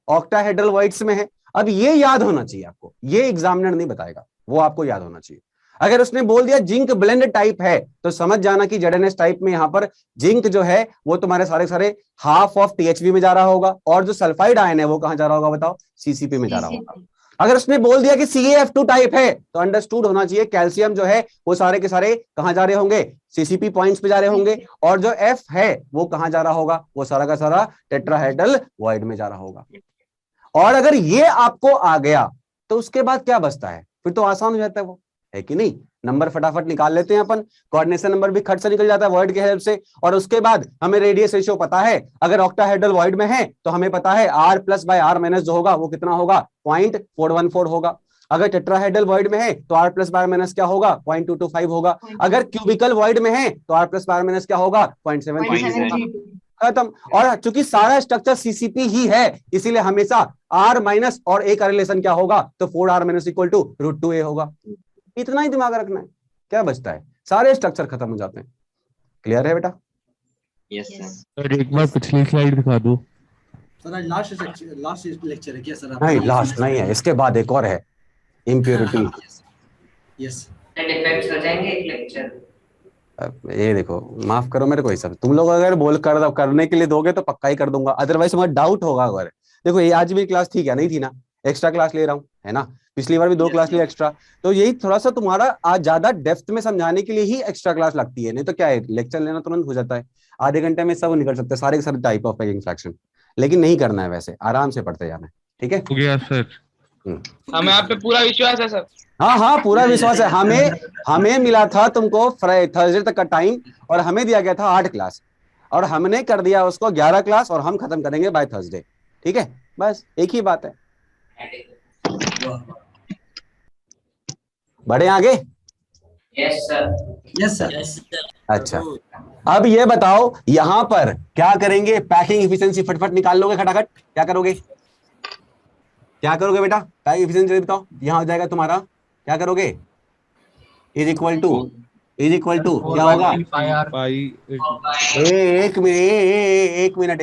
ऑक्टाहेड्रल वॉइड्स में है। अब ये याद होना चाहिए आपको, ये एग्जामिनर नहीं बताएगा, वो आपको याद होना चाहिए। अगर उसने बोल दिया जिंक ब्लेंड टाइप है तो समझ जाना कि ZnS टाइप में यहां पर जिंक जो है वो तुम्हारे सारे हाफ ऑफ THV में जा रहा होगा, और जो सल्फाइड आयन है वो कहां जा रहा होगा बताओ, CCP में जा रहा होगा। अगर उसने बोल दिया कि CaF2 टाइप है तो अंडरस्टूड होना चाहिए कैल्शियम जो है वो सारे के सारे कहां जा रहे होंगे, CCP पॉइंट्स पे जा रहे होंगे, और जो F है वो कहां जा रहा होगा, वो सारा का सारा टेट्राहेड्रल वॉइड में जा रहा होगा। और अगर ये आपको आ गया तो उसके बाद क्या बचता है, फिर तो आसान हो जाता है वो, है कि नहीं? नंबर फटाफट निकाल लेते हैं अपन, कोऑर्डिनेशन नंबर भी खट से निकल जाता है वॉइड के हेल्प से। और उसके बाद हमें रेडियस रेशियो पता है, अगर ऑक्टाहेड्रल वॉइड में है तो हमें पता है R+/R- जो होगा वो कितना होगा, 0.414 होगा। अगर टेट्राहेड्रल वॉइड में है तो R+/R- क्या होगा, 0.225 होगा। अगर क्यूबिकल वॉइड में है तो R+/R- क्या होगा, 0.75 होगा। खत्म। और चूंकि सारा स्ट्रक्चर सीसीपी ही है इसीलिए हमेशा आर माइनस और ए का रिलेशन क्या होगा, तो 4r minus equal to √2a होगा। इतना ही दिमाग रखना है, क्या बचता है, सारे स्ट्रक्चर खत्म हो जाते हैं। क्लियर है बेटा? यस सर एक बार पिछली स्लाइड दिखा दो सर। आज लास्ट लेक्चर है क्या सर? नहीं लास्ट नहीं है, इसके बाद एक और है इम्प्योरिटी। यस डिफेक्ट्स हो जाएंगे एक लेक्चर। ये देखो, माफ करो मेरे को, ये सब तुम लोग अगर बोल कर करने के लिए दोगे तो पक्का ही कर दूंगा, अदरवाइज मुझे डाउट होगा। अगर देखो ये आज भी क्लास थी क्या? नहीं थी ना, एक्स्ट्रा क्लास ले रहा हूँ, है ना। पिछली बार भी 2 क्लास लिए एक्स्ट्रा, तो यही थोड़ा सा तुम्हारा आज ज्यादा डेप्थ में समझाने के लिए ही एक्स्ट्रा क्लास लगती है। नहीं तो क्या है, लेक्चर लेना तुरंत हो जाता है, आधे घंटे में सब निकल सकते हैं, सारे के सारे टाइप ऑफ पैकिंग फ्रैक्शन। लेकिन नहीं करना है, वैसे आराम से पढ़ते जाना है, ठीक है? हो गया सर। हमें आप पे पूरा विश्वास है सर। हाँ पूरा विश्वास है। हमें मिला था तुमको थर्सडे तक का टाइम, और हमें दिया गया था 8 क्लास, और हमने कर दिया उसको 11 क्लास, और हम खत्म करेंगे बाय थर्सडे, ठीक है? बस एक ही बात है। बढ़े आगे? Yes sir. Yes sir. अच्छा, अब ये बताओ यहां पर क्या करेंगे? पैकिंग एफिशिएंसी फटफट निकाल लोगे खटाखट? क्या करोगे? क्या करोगे बेटा? पैकिंग एफिशिएंसी बताओ। यहां हो जाएगा तुम्हारा, क्या करोगे? इज इक्वल टू क्या होगा? एक मिनट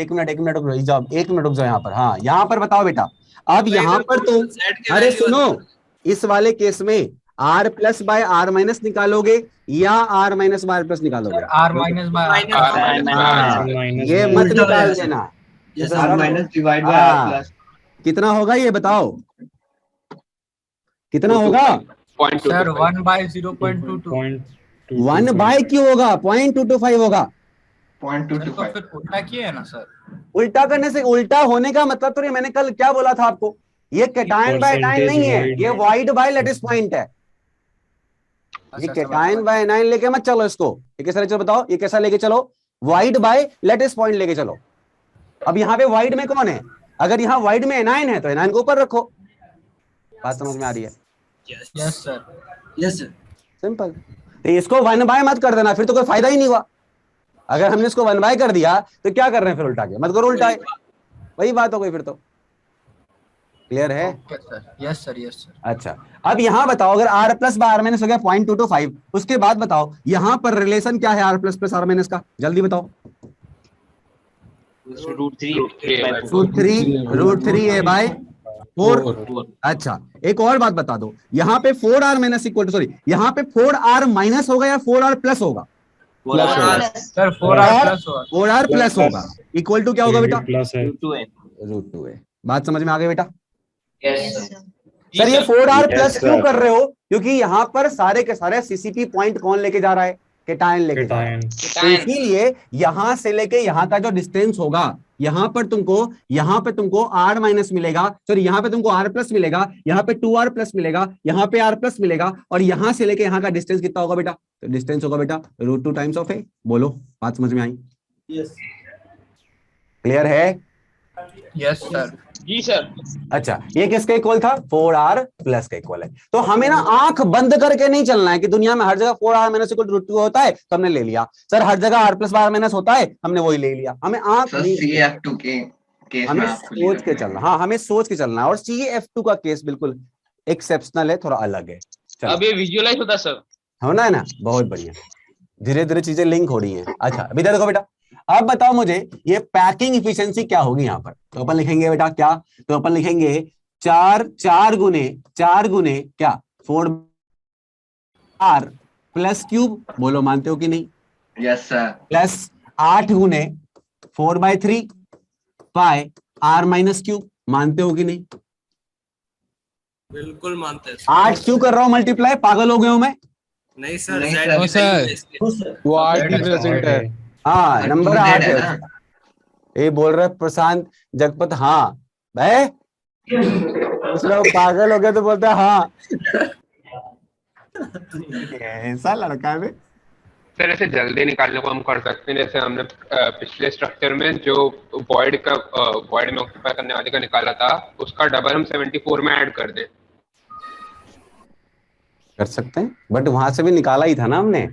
रुक जाओ यहाँ पर। हाँ यहाँ पर बताओ बेटा, अब यहाँ पर तुम, अरे सुनो, इस वाले केस में r plus by r minus निकालोगे या r minus by r plus निकालोगे? r माइनस बाय ये मत निकाल देना। r minus divide by r plus कितना होगा ये बताओ, कितना होगा? सर 1/0.22। 1 बाय क्यों होगा? 0.225 होगा। 0.225 फिर उल्टा किया है ना सर। उल्टा करने से, उल्टा होने का मतलब तो ये मैंने कल क्या बोला था आपको, ये कैटायन बाय एनायन नहीं है, ये वाइड बाय लैटिस पॉइंट है। ये कैटायन बाय एनायन लेके मत चलो इसको। ये कैसा लेके चलो बताओ, ये कैसा लेके चलो? वाइड बाय लैटिस पॉइंट लेके चलो। अब यहाँ पे वाइड में कौन है? अगर यहाँ वाइड में एनायन है तो एनायन को ऊपर रखो। बात समझ में आ रही है? Yes sir. सिंपल। तो इसको 1 बाय मत कर देना, फिर तो कोई फायदा ही नहीं हुआ। अगर हमने इसको 1 बाय कर दिया तो क्या कर रहे हैं फिर? उल्टा के मत करो, उल्टा है, वही बात हो गई फिर तो। क्लियर है? Yes sir. अच्छा, अब यहाँ बताओ, अगर r plus by r minus हो गया 0.225, उसके बाद बताओ यहाँ पर रिलेशन क्या है r plus plus r minus का? जल्दी बताओ। √3a bye 4। अच्छा, एक और बात बता दो, यहाँ पे 4r minus equal to, sorry, यहाँ पे 4r माइनस होगा या 4r प्लस होगा? सर 4r प्लस होगा। इक्वल टू क्या होगा बेटा? √2a। बात समझ में आ गई बेटा? यस सर ये 4r प्लस क्यों कर रहे हो? क्योंकि यहाँ पर सारे के सारे सीसीपी पॉइंट कौन लेके जा रहा है? कैटायन लेके जा रहा है। तो इसीलिए यहां से लेके यहाँ का जो डिस्टेंस होगा, यहाँ पे तुमको r माइनस मिलेगा, सॉरी यहाँ पे तुमको r प्लस मिलेगा, यहाँ पे 2r प्लस मिलेगा, यहाँ पे r प्लस मिलेगा, और यहाँ से लेके यहाँ का डिस्टेंस कितना होगा बेटा? तो डिस्टेंस होगा बेटा √2 टाइम्स ऑफ a। बोलो, बात समझ में आई? यस। क्लियर है? Yes sir. जी सर। अच्छा, ये किसके इक्वल था? 4r प्लस के इक्वल है। तो हमें ना आंख बंद करके नहीं चलना है कि दुनिया में हर जगह 4r माइनस इक्वल टू √2 होता है तो हमने ले लिया। सर हर जगह r प्लस r माइनस होता है, हमने वही ले लिया। हमें आंख CF2 के केस हमें सोच के चलना। हाँ, हमें सोच के चलना है। और CF2 का केस बिल्कुल एक्सेप्शनल है, थोड़ा अलग है। अब ये विजुअलाइज होता सर, होना है ना? बहुत बढ़िया, धीरे धीरे चीजें लिंक हो रही हैं। अच्छा, अभी देखो बेटा, अब बताओ मुझे ये पैकिंग इफिशिएंसी क्या होगी यहाँ पर? तो अपन लिखेंगे बेटा क्या? तो अपन लिखेंगे 4 गुने क्या? 4r plus cube. बोलो मानते हो कि नहीं? Yes sir. प्लस 8 गुने 4/3 पाई r माइनस क्यूब। मानते हो कि नहीं? बिल्कुल मानते हैं। 8 क्यों कर रहा हूं मल्टीप्लाई? पागल हो गया हूं मैं? नहीं सर, वो 8 ही प्रेजेंट है। हाँ, नंबर 8 है। ये बोल रहा है प्रशांत जगपत। हाँ भाई, दूसरा पागल हो गया तो बोलता है हाँ। ऐसा लड़का है। सर ऐसे जल्दी निकालने को हम कर सकते हैं, जैसे हमने पिछले स्ट्रक्चर में जो वॉइड में ऑक्यूपाई करने वाले का निकाला था, उसका डबल हम 74 में ऐड कर दें। कर सकते हैं, बट वहां से भी निकाला ही था ना हमने।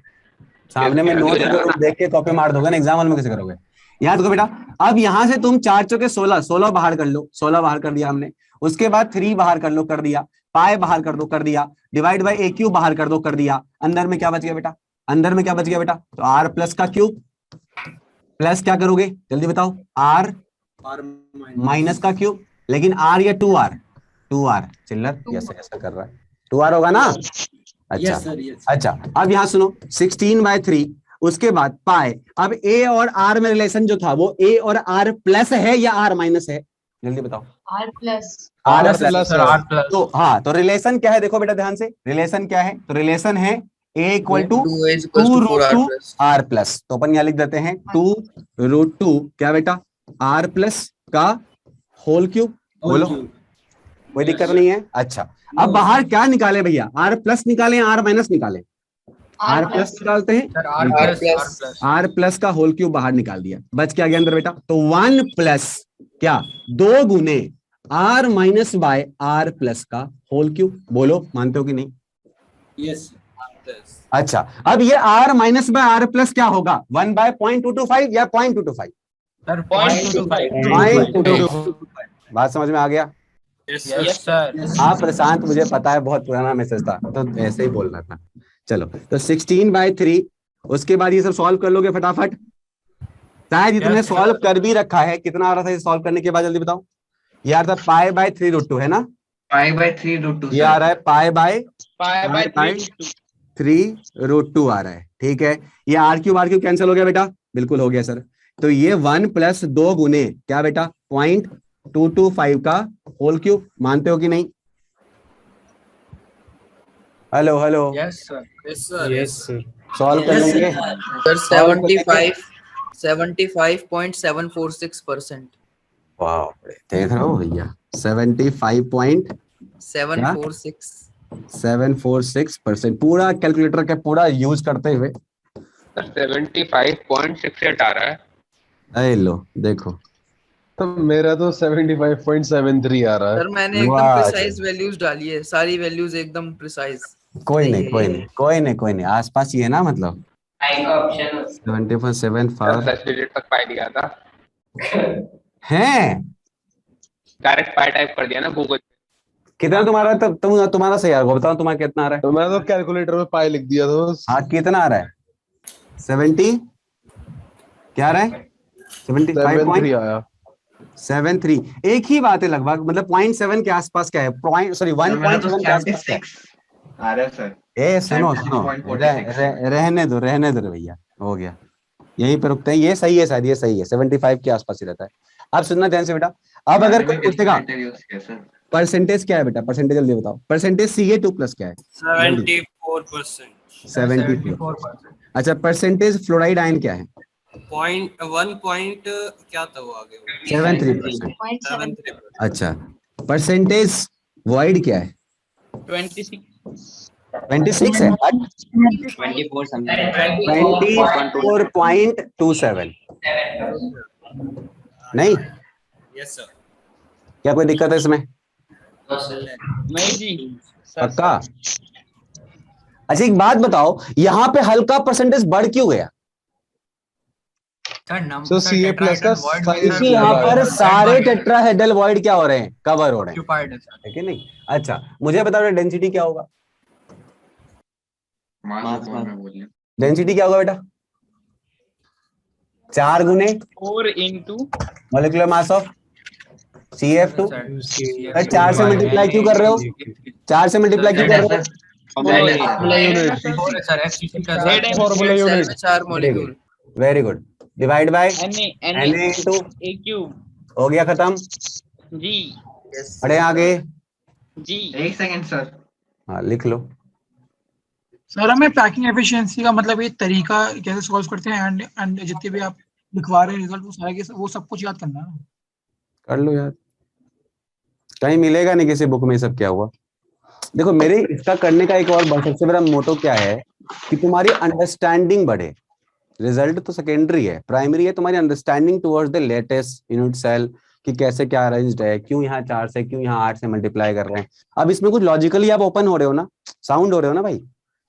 सामने में नोट देख के कॉपी मार दोगे ना, एग्जाम हॉल में कैसे करोगे? याद रखो बेटा। अब यहां से तुम 4 चौके 16, 16 बाहर कर लो, 16 बाहर कर दिया हमने। उसके बाद 3 बाहर कर लो, कर दिया। पाई बाहर कर दो, कर दिया। डिवाइड बाय ए क्यूब बाहर कर दो, कर दिया। अंदर में क्या बच गया बेटा? अंदर में क्या बच गया बेटा? तो आर प्लस का क्यूब प्लस क्या करोगे जल्दी बताओ? आर माइनस का क्यूब। लेकिन आर या 2r? 2r चिल्लर, यस ऐसा कर रहा है, 2r होगा ना? अच्छा Yes, sir, yes. अच्छा, अब यहां सुनो, 16/3। उसके बाद पाए। अब ए और आर में रिलेशन जो था वो ए और आर प्लस है या आर माइनस है? जल्दी बताओ। R plus. R plus plus. R plus. तो हाँ, तो रिलेशन क्या है देखो बेटा ध्यान से, रिलेशन क्या है? तो रिलेशन है a equal to 2√2 R plus. तो अपन यहाँ लिख देते हैं 2√2 क्या बेटा? आर प्लस का होल क्यूब। बोलो, कोई दिक्कत नहीं है? अच्छा, अब बाहर क्या निकाले भैया? आर प्लस निकाले, आर माइनस निकाले? आर प्लस निकालते हैं, आर प्लस का होल क्यूब बाहर निकाल दिया, बच क्या गया अंदर बेटा? तो 1 प्लस क्या? 2 गुने R minus by R plus का होल क्यूब। बोलो, मानते हो कि नहीं? यस। अच्छा, अब ये R minus by R plus क्या होगा? 1/0.225 या 0.225? 0.225। बात समझ में आ गया? Yes sir. हाँ प्रशांत, मुझे पता है बहुत पुराना मैसेज था तो ऐसे ही बोलना था। चलो, तो 16/3। उसके बाद ये सब सॉल्व कर लोगे फटाफट? शायद ये तुमने सॉल्व कर भी रखा है। कितना आ रहा था ये सॉल्व करने के बाद? जल्दी बताओ। ये आ रहा था π/3√2 है ना? π/3√2 ये आ रहा है π/3√2 आ रहा है। ठीक है, ये r क्यूब कैंसिल हो गया बेटा? बिल्कुल हो गया सर। तो ये 1 प्लस 2 गुने क्या बेटा? 0.225 का होल क्यूब। मानते हो कि नहीं? Hello hello. Yes sir. Yes sir. Solve कर लेंगे सर? 75.746%। वाह, देख रहे हो भैया? 75.746%। पूरा कैलकुलेटर का पूरा यूज करते हुए 75.68 आ रहा है। अरे लो देखो, तो मेरा तो 75.73 आ रहा है। सर मैंने एकदम प्रिसाइज वैल्यूज डाली है, सारी वैल्यूज एकदम प्रिसाइज। कोई नहीं, आसपास ही है ना, मतलब 74.75 10 डिजिट तक पाई दिया था, हैं? डायरेक्ट पाई टाइप कर दिया ना गूगल। कितना तुम्हारा? तब तुम्हारा सही आ रहा है, बताओ तुम्हारा कितना आ रहा है? तो मैं तो कैलकुलेटर में पाई लिख दिया था। हाँ, कितना आ रहा है? 70 क्या आ रहा है? 75.73 आया। 73। एक ही बात है लगभग, मतलब 0.7 के आसपास क्या है? 1.7 के आसपास क्या है? आ रहा है सर। ए सुनो, रहने दो भैया, हो गया, यहीं पे रुकते हैं। ये सही है, शायद ये सही है, 75 के आसपास ही रहता है। अब सुनना ध्यान से बेटा। अब अगर कोई पूछेगा परसेंटेज क्या है बेटा? परसेंटेज जल्दी बताओ। परसेंटेज Ca2 प्लस क्या है? 74%। 74%। अच्छा, परसेंटेज फ्लोराइड आयन क्या है? 1 क्या था वो आगे? 73%। अच्छा, परसेंटेज वॉइड क्या है? 26 है। 24.27 नहीं? Yes sir. क्या कोई दिक्कत है इसमें? नहीं जी पक्का? अच्छा, एक बात बताओ, यहाँ पे हल्का परसेंटेज बढ़ क्यों गया? तो Ca प्लस का क्योंकि यहाँ पर सारे टेट्राहेड्रल वॉइड क्या हो रहे हैं? कवर हो रहे हैं, है कि नहीं? अच्छा, मुझे बताओ डेंसिटी क्या होगा? डेंसिटी क्या होगा बेटा? 4 गुने 4 into molecular mass of CF2। 4 से मल्टीप्लाई क्यों कर रहे हो? 4 से मल्टीप्लाई क्यों कर रहे हो? Very good. Divide by Na into AQ। हो गया खत्म जी। अरे आगे जी 1 सेकंड सर। हाँ, लिख लो। सर हमें पैकिंग एफिशिएंसी का मतलब ये तरीका कैसे सॉल्व करते हैं एंड जितने भी आप लिखवा रहे हैं रिजल्ट वो सारे के वो सब कुछ याद करना है ना? कर लो यार, कहीं मिलेगा नहीं किसी बुक में सब क्या हुआ। देखो, मेरे इसका करने का एक और सबसे बड़ा मोटो क्या है कि तुम्हारी अंडरस्टैंडिंग बढ़े। रिजल्ट तो सेकेंडरी है, प्राइमरी है तुम्हारी understanding towards the latest unit cell कि कैसे क्या अरेंज्ड है, क्यों यहाँ 4 से, क्यों यहाँ 8 से मल्टीप्लाई कर रहे हैं। अब इसमें कुछ लॉजिकली आप ओपन हो रहे हो ना, साउंड हो रहे हो ना भाई,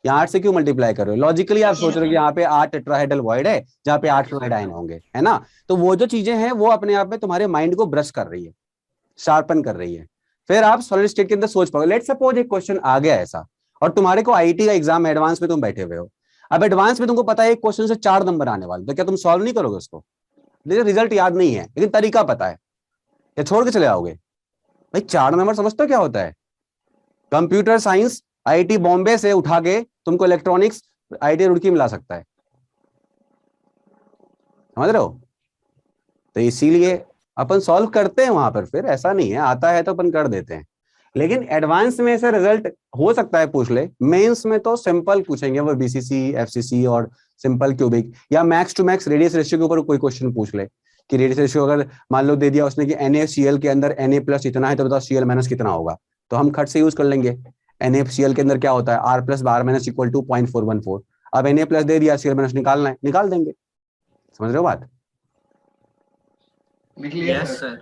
यहाँ 8 से क्यों मल्टीप्लाई कर रहे हो? लॉजिकली आप सोच रहे हो कि यहाँ पे 8 टेट्राहेड्रल वॉइड है जहाँ पे 8 फ्लोराइड आयन होंगे, है ना? तो वो जो चीजें हैं वो अपने आप में तुम्हारे माइंड को ब्रश कर रही है, शार्पन कर रही है, फिर आप सॉलिड स्टेट के अंदर सोच पाओगे। लेट्स सपोज एक क्वेश्चन आ गया ऐसा और तुम्हारे को आईटी का एग्जाम एडवांस में तुम बैठे हुए हो, अब एडवांस में तुमको पता है एक क्वेश्चन से 4 नंबर आने वाले, तो क्या तुम सॉल्व नहीं करोगे उसको? देखिए रिजल्ट याद नहीं है लेकिन तरीका पता है, या छोड़ के चले आओगे? भाई 4 नंबर समझते हो क्या होता है? कंप्यूटर साइंस आईआईटी बॉम्बे से उठा के तुमको इलेक्ट्रॉनिक्स आईआईटी रुड़की मिला सकता है, समझ रहे हो? तो इसीलिए अपन सॉल्व करते हैं वहां पर, फिर ऐसा नहीं है, आता है तो अपन कर देते हैं, लेकिन एडवांस में ऐसा रिजल्ट हो सकता है पूछ ले। मेंस में तो सिंपल पूछेंगे वो बीसीसी, एफसीसी और सिंपल क्यूबिक, या max to max radius ratio के ऊपर कोई क्वेश्चन पूछ ले कि रेडियस रेशियो अगर मान लो दे दिया उसने कि NaCl के अंदर Na+ इतना है तो बताओ Cl- कितना होगा, तो हम खट से यूज कर लेंगे। NaCl के अंदर क्या होता है, R+ R- इक्वल टू 0.414। अब Na+ दे दिया, Cl- निकालना है, निकाल देंगे। समझ रहे हो बात? Yes, sir.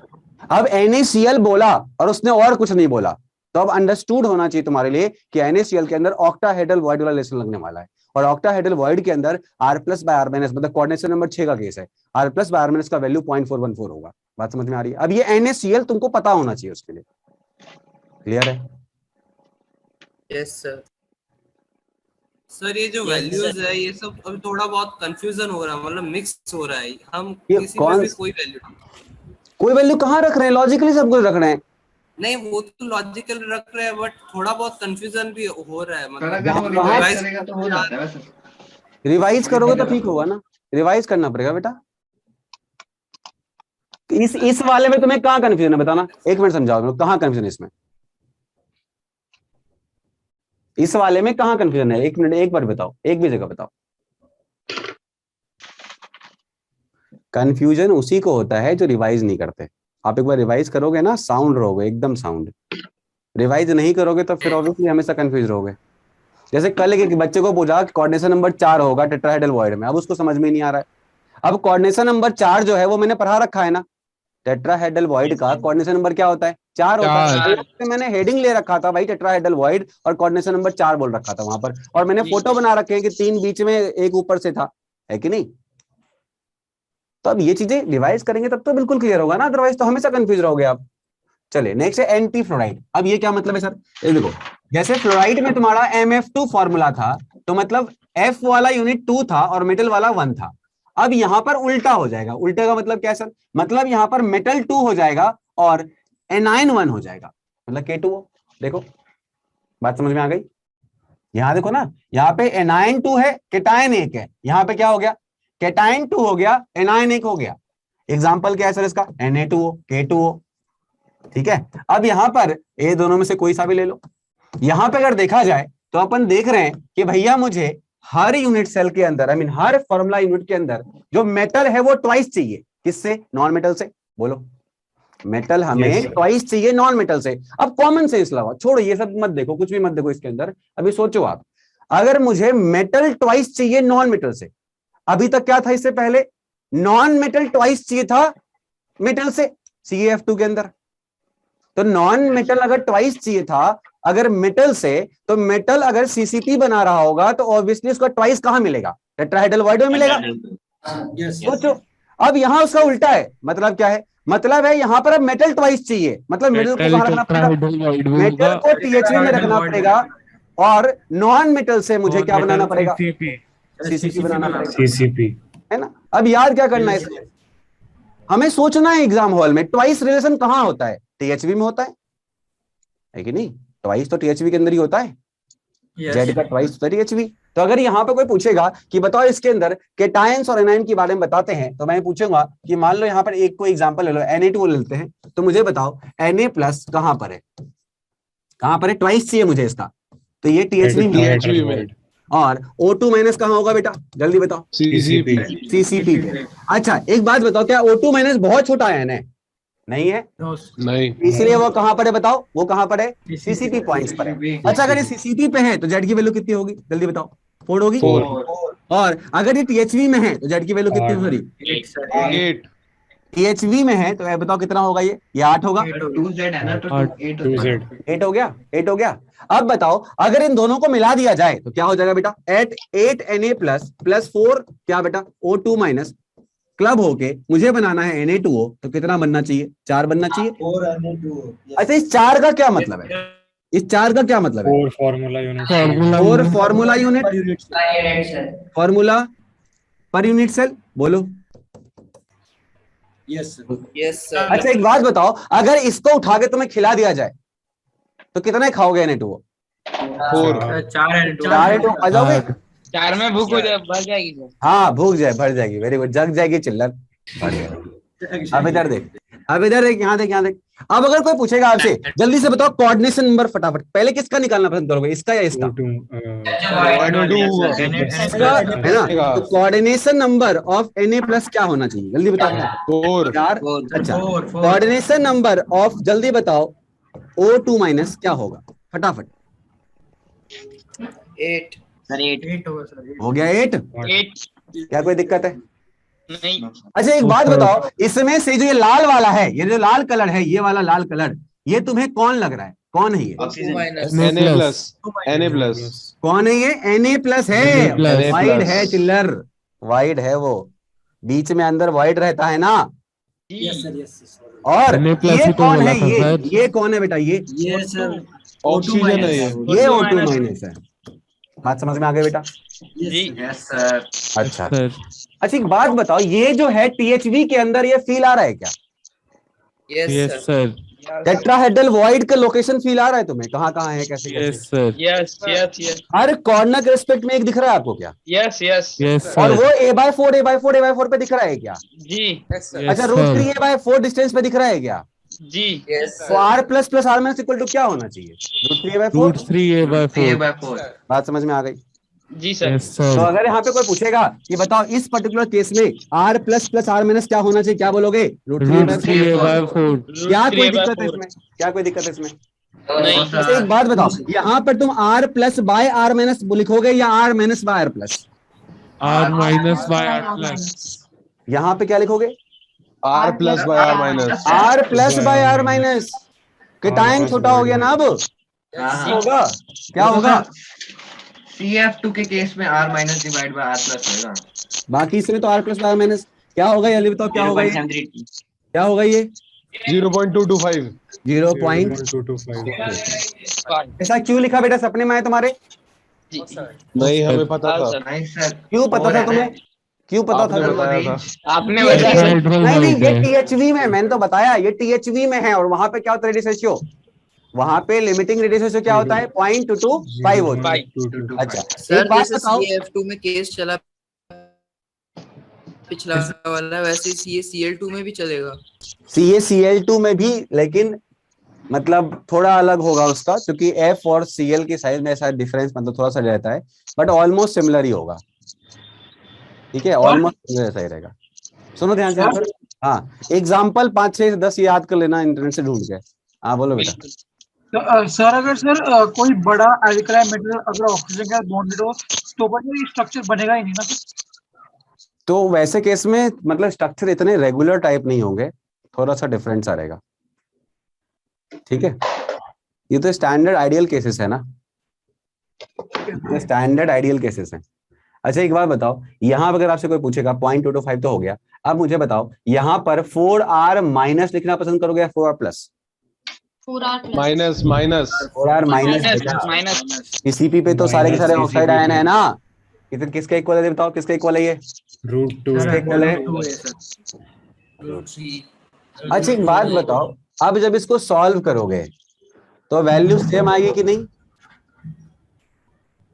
अब NaCl बोला और उसने और कुछ नहीं बोला, तो अब अंडरस्टूड होना चाहिए तुम्हारे लिए कि NaCl के अंदर ऑक्टाहेड्रल वॉइड वाला रिलेशन लगने वाला है, और ऑक्टाहेड्रल वॉइड के अंदर R+ R- मतलब कोऑर्डिनेशन नंबर 6 का केस है, R+ R- का वैल्यू 0.414 होगा। बात समझ में आ रही है? अब ये NaCl तुमको पता होना चाहिए उसके लिए। क्लियर है? Yes sir. सर ये जो वैल्यूज है ये सब अभी थोड़ा बहुत कंफ्यूजन हो रहा है, मतलब मिक्स हो रहा है, हम किसी में भी कोई वैल्यू कहाँ रख रहे हैं? लॉजिकली सब कुछ रख रहे हैं। नहीं वो तो लॉजिकल रख रहे हैं, बट थोड़ा बहुत कंफ्यूजन भी हो रहा है, रिवाइज करोगे तो ठीक होगा ना, रिवाइज करना पड़ेगा बेटा। इस वाले में तुम्हें कहाँ कंफ्यूजन है बताना, एक मिनट समझाओ कहाँ कंफ्यूजन है इसमें, इस वाले में कहाँ कंफ्यूजन है? एक मिनट, एक बार बताओ, एक भी जगह बताओ। कंफ्यूजन उसी को होता है जो रिवाइज नहीं करते। आप एक बार रिवाइज करोगे ना, साउंड रहोगे, एकदम साउंड। रिवाइज नहीं करोगे तो फिर ऑब्वियसली हमेशा कंफ्यूज रहोगे। जैसे कल एक बच्चे को पूछा कोऑर्डिनेशन नंबर 4 होगा टेट्राहेड्रल वॉइड में, अब उसको समझ में नहीं आ रहा है। अब कोऑर्डिनेशन नंबर 4 जो है वो मैंने पढ़ा रखा है ना, टेट्राहेड्रल वॉइड का कोऑर्डिनेशन नंबर क्या होता है? 4 होता है। तो मैंने हेडिंग ले रखा था भाई टेट्राहेड्रल वॉइड और कोऑर्डिनेशन नंबर 4 बोल रखा था वहां पर, और मैंने फोटो बना रखे हैं कि 3 बीच में, एक ऊपर से था, है कि नहीं? तो अब ये चीजें रिवाइज करेंगे तब तो बिल्कुल क्लियर होगा ना, अदरवाइज तो हमेशा कंफ्यूज रहोगे आप। चलिए नेक्स्ट है एंटी फ्लोराइड। अब ये क्या मतलब है सर? ये देखो, जैसे फ्लोराइड में तुम्हारा MF2 फॉर्मूला था, तो मतलब F वाला यूनिट 2 था और मेटल वाला 1 था। अब यहां पर उल्टा हो जाएगा। उल्टा का मतलब क्या है सर? मतलब यहां पर मेटल 2 हो जाएगा और एनायन 1 हो जाएगा, मतलब K2O। देखो बात समझ में आ गई? यहां देखो ना, यहाँ पे एनायन 2 है, केटायन 1 है, यहाँ पे क्या हो गया? केटायन 2 हो गया, एनायन 1 हो गया। एग्जाम्पल क्या है सर इसका? Na2O, K2O। ठीक है, अब यहां पर ये दोनों में से कोई सा भी ले लो। यहां पे अगर देखा जाए तो अपन देख रहे हैं कि भैया मुझे हर यूनिट सेल के अंदर, I mean her formula unit के अंदर जो मेटल है वो ट्वाइस चाहिए। किससे? नॉन मेटल से। बोलो, मेटल हमें ट्वाइस चाहिए नॉन मेटल से। अब कॉमन सेंस लगाओ, छोड़ो ये सब मत देखो, कुछ भी मत देखो इसके अंदर। अभी सोचो आप, अगर मुझे मेटल ट्वाइस चाहिए नॉन मेटल से, अभी तक क्या था इससे पहले? नॉन मेटल ट्वाइस चाहिए था मेटल से CaF2 के अंदर। तो नॉन मेटल अगर ट्वाइस चाहिए था अगर मेटल से, तो मेटल अगर CCP बना रहा होगा तो ऑब्वियसली उसका ट्वाइस कहां मिलेगा? टेट्राहेड्रल वॉइड में मिलेगा। सोचो, अब यहां उसका उल्टा है। मतलब क्या है? मतलब है यहां पर अब मेटल ट्वाइस चाहिए, मतलब मेटल को कहां रखना पड़ेगा? मेटल को THV में रखना पड़ेगा, और नॉन मेटल से मुझे क्या बनाना पड़ेगा? CCP बनाना पड़ेगा, CCP, है ना? अब याद क्या करना है इसमें? हमें सोचना है एग्जाम हॉल में ट्वाइस रिलेशन कहां होता है? THV में होता है कि नहीं? ट्वाइस तो THV के अंदर ही होता है। जेड का ट्वाइस तो THV। तो अगर यहाँ पे कोई पूछेगा कि बताओ इसके अंदर केटायंस और एनायन के बारे में बताते हैं, तो मैं पूछूंगा कि मान लो यहाँ पर एक कोई एग्जांपल ले लो, Na2 लेते हैं, तो मुझे बताओ Na+ कहां पर है? कहां पर है? ट्वाइस चाहिए मुझे इसका, तो ये THV में। और O2- कहां होगा बेटा? जल्दी बताओ। CCP पे। अच्छा एक बात बताओ, क्या O2- बहुत छोटा आयन है? नहीं है, नहीं, इसलिए वो कहां पर है? बताओ वो कहां पर है? CCP पॉइंट्स पर है। अच्छा अगर ये CCP पे है तो Z की वैल्यू कितनी होगी? जल्दी बताओ। 4 होगी। और अगर ये THV में है तो Z की वैल्यू कितनी होगी? THV में है तो ये बताओ कितना होगा, ये 8 होगा। 2Z है ना, तो 8 हो गया, 8 हो गया। अब बताओ अगर इन दोनों को मिला दिया जाए तो क्या हो जाएगा बेटा, 8Na प्लस 4 क्या बेटा O2 माइनस क्लब होके मुझे बनाना है Na2O, तो कितना बनना चाहिए, 4 बनना चाहिए। 4Na2O। अच्छा इस 4 का क्या मतलब है, इस 4 का क्या मतलब है? 4 formula unit, 4 formula unit, formula पर यूनिट सेल, बोलो। Yes sir. अच्छा एक बात बताओ, अगर इसको उठा के तुम्हें खिला दिया जाए तो कितना खाओगे Na2O? 4 खा जाओगे? 4 में भूख हो जाए बढ़ जाएगी सर। हाँ भूख जाए, भर जाएगी, वेरी गुड, जग जाएगी चिल्लर, भर जाएगी। अब इधर देख, अब इधर देख, यहाँ देख, यहाँ देख। अब अगर कोई पूछेगा आपसे, जल्दी से बताओ कोऑर्डिनेशन नंबर फटाफट, पहले किसका निकालना पसंद करोगे, इसका या इसका? है ना, तो coordination number of Na plus क्या होना चाहिए, जल्दी बताओ। 4। अच्छा कोऑर्डिनेशन नंबर ऑफ, जल्दी बताओ, O2 माइनस क्या होगा, फटाफट। 8 सर 8 होगा सर। हो गया 8। 8 क्या कोई दिक्कत है? नहीं। अच्छा एक बात बताओ, इसमें से जो ये लाल वाला है, ये जो लाल कलर है, ये वाला लाल कलर, ये तुम्हें कौन लग रहा है, कौन है ये? Na प्लस कौन है ये? Na प्लस है, वाइड है चिल्लर, वाइड है वो, बीच में अंदर वाइड रहता है ना। Yes sir, yes. और Na प्लस ये ही तो कौन बोला है, था शायद। ये कौन है बेटा, ये सर ऑक्सीजन है ये O2 माइनस है। बात समझ में आ गई बेटा? Yes sir. अच्छा अच्छा एक बात बताओ, ये जो है THV के अंदर ये फील आ रहा है क्या? यस सर, टेट्राहेड्रल वॉइड का लोकेशन फील आ रहा है तुम्हें, कहाँ कहाँ है, कैसे कैसे? Yes sir, yes yes yes हर कॉर्नर के रिस्पेक्ट में एक दिख रहा है आपको क्या? यस यस यस और सर, वो A/4 पे दिख रहा है क्या? जी अच्छा √3 A/4 डिस्टेंस पे दिख रहा है क्या? जी तो R plus plus R minus equal to क्या होना चाहिए, √3 A/4। बात समझ में आ गई? जी सर। यस तो सर, अगर यहाँ पे कोई पूछेगा कि बताओ इस पर्टिकुलर केस में R plus plus R minus क्या होना चाहिए, क्या बोलोगे? √3 A/4। क्या कोई दिक्कत है इसमें, क्या कोई दिक्कत है इसमें? नहीं अच्छा एक बात बताओ, यहाँ पर तुम R plus by R minus लिखोगे या R minus by R plus? R minus by R plus. यहाँ पे क्या लिखोगे? R plus by R minus. R plus by R minus के टाइम छोटा हो गया ना, अब होगा क्या होगा? CF2 के केस में R minus divide by R plus होगा। बाकी इसमें तो R plus by R minus क्या होगा, ये बताओ क्या होगा, ये क्या होगा, ये 0.225। 0.225। ऐसा क्यों लिखा बेटा, सपने में आए तुम्हारे? नहीं हमें पता था। नहीं सर। क्यों पता था तुम्हें, क्यों पता था? बताया था। आपने बताया। नहीं ये THV में, मैंने तो बताया ये THV में है, और वहां पे क्या होता है रेडियस रेशियो, वहां पे लिमिटिंग रेडियस रेशियो क्या होता है, 0.225 होता है। अच्छा सर एक बात जैसे बताओ, CF2 में केस चला पिछला वाला, वैसे CaCl2 में भी चलेगा? CaCl2 में भी, लेकिन मतलब थोड़ा अलग होगा उसका, क्योंकि F और Cl की साइज में ऐसा डिफरेंस मतलब थोड़ा सा रहता है, बट ऑलमोस्ट सिमिलर ही होगा। ठीक है, ऑलमोस्ट सिमिलर ही रहेगा। सुनो ध्यान से, हाँ एग्जाम्पल 5, 6, 10 याद कर लेना इंटरनेट से ढूंढ के। हाँ बोलो बेटा। तो सर अगर कोई बड़ा एल्कलाइन मेटल अगर ऑक्सीजन के साथ बॉन्डेड हो तो ये स्ट्रक्चर बनेगा ही नहीं ना? तो वैसे केस में मतलब स्ट्रक्चर इतने रेगुलर टाइप नहीं होंगे, थोड़ा सा डिफरेंस आ रहेगा। ठीक है, ये तो स्टैंडर्ड आइडियल केसेस है ना, स्टैंडर्ड आइडियल केसेस हैं। अच्छा एक बात बताओ, यहाँ पर अगर आपसे कोई पूछेगा 0.225 तो हो गया, अब मुझे बताओ यहाँ पर 4R माइनस लिखना पसंद करोगे या 4R plus? Minus minus 4R minus. CP पे तो सारे के सारे ऑक्साइड आयन है ना, इधर किसका इक्वल है बताओ, किसका इक्वल है ये? √2 किसका इक्वल है? अच्छा एक बात बताओ, अब जब इसको सॉल्व करोगे तो वैल्यू सेम आएगी कि नहीं?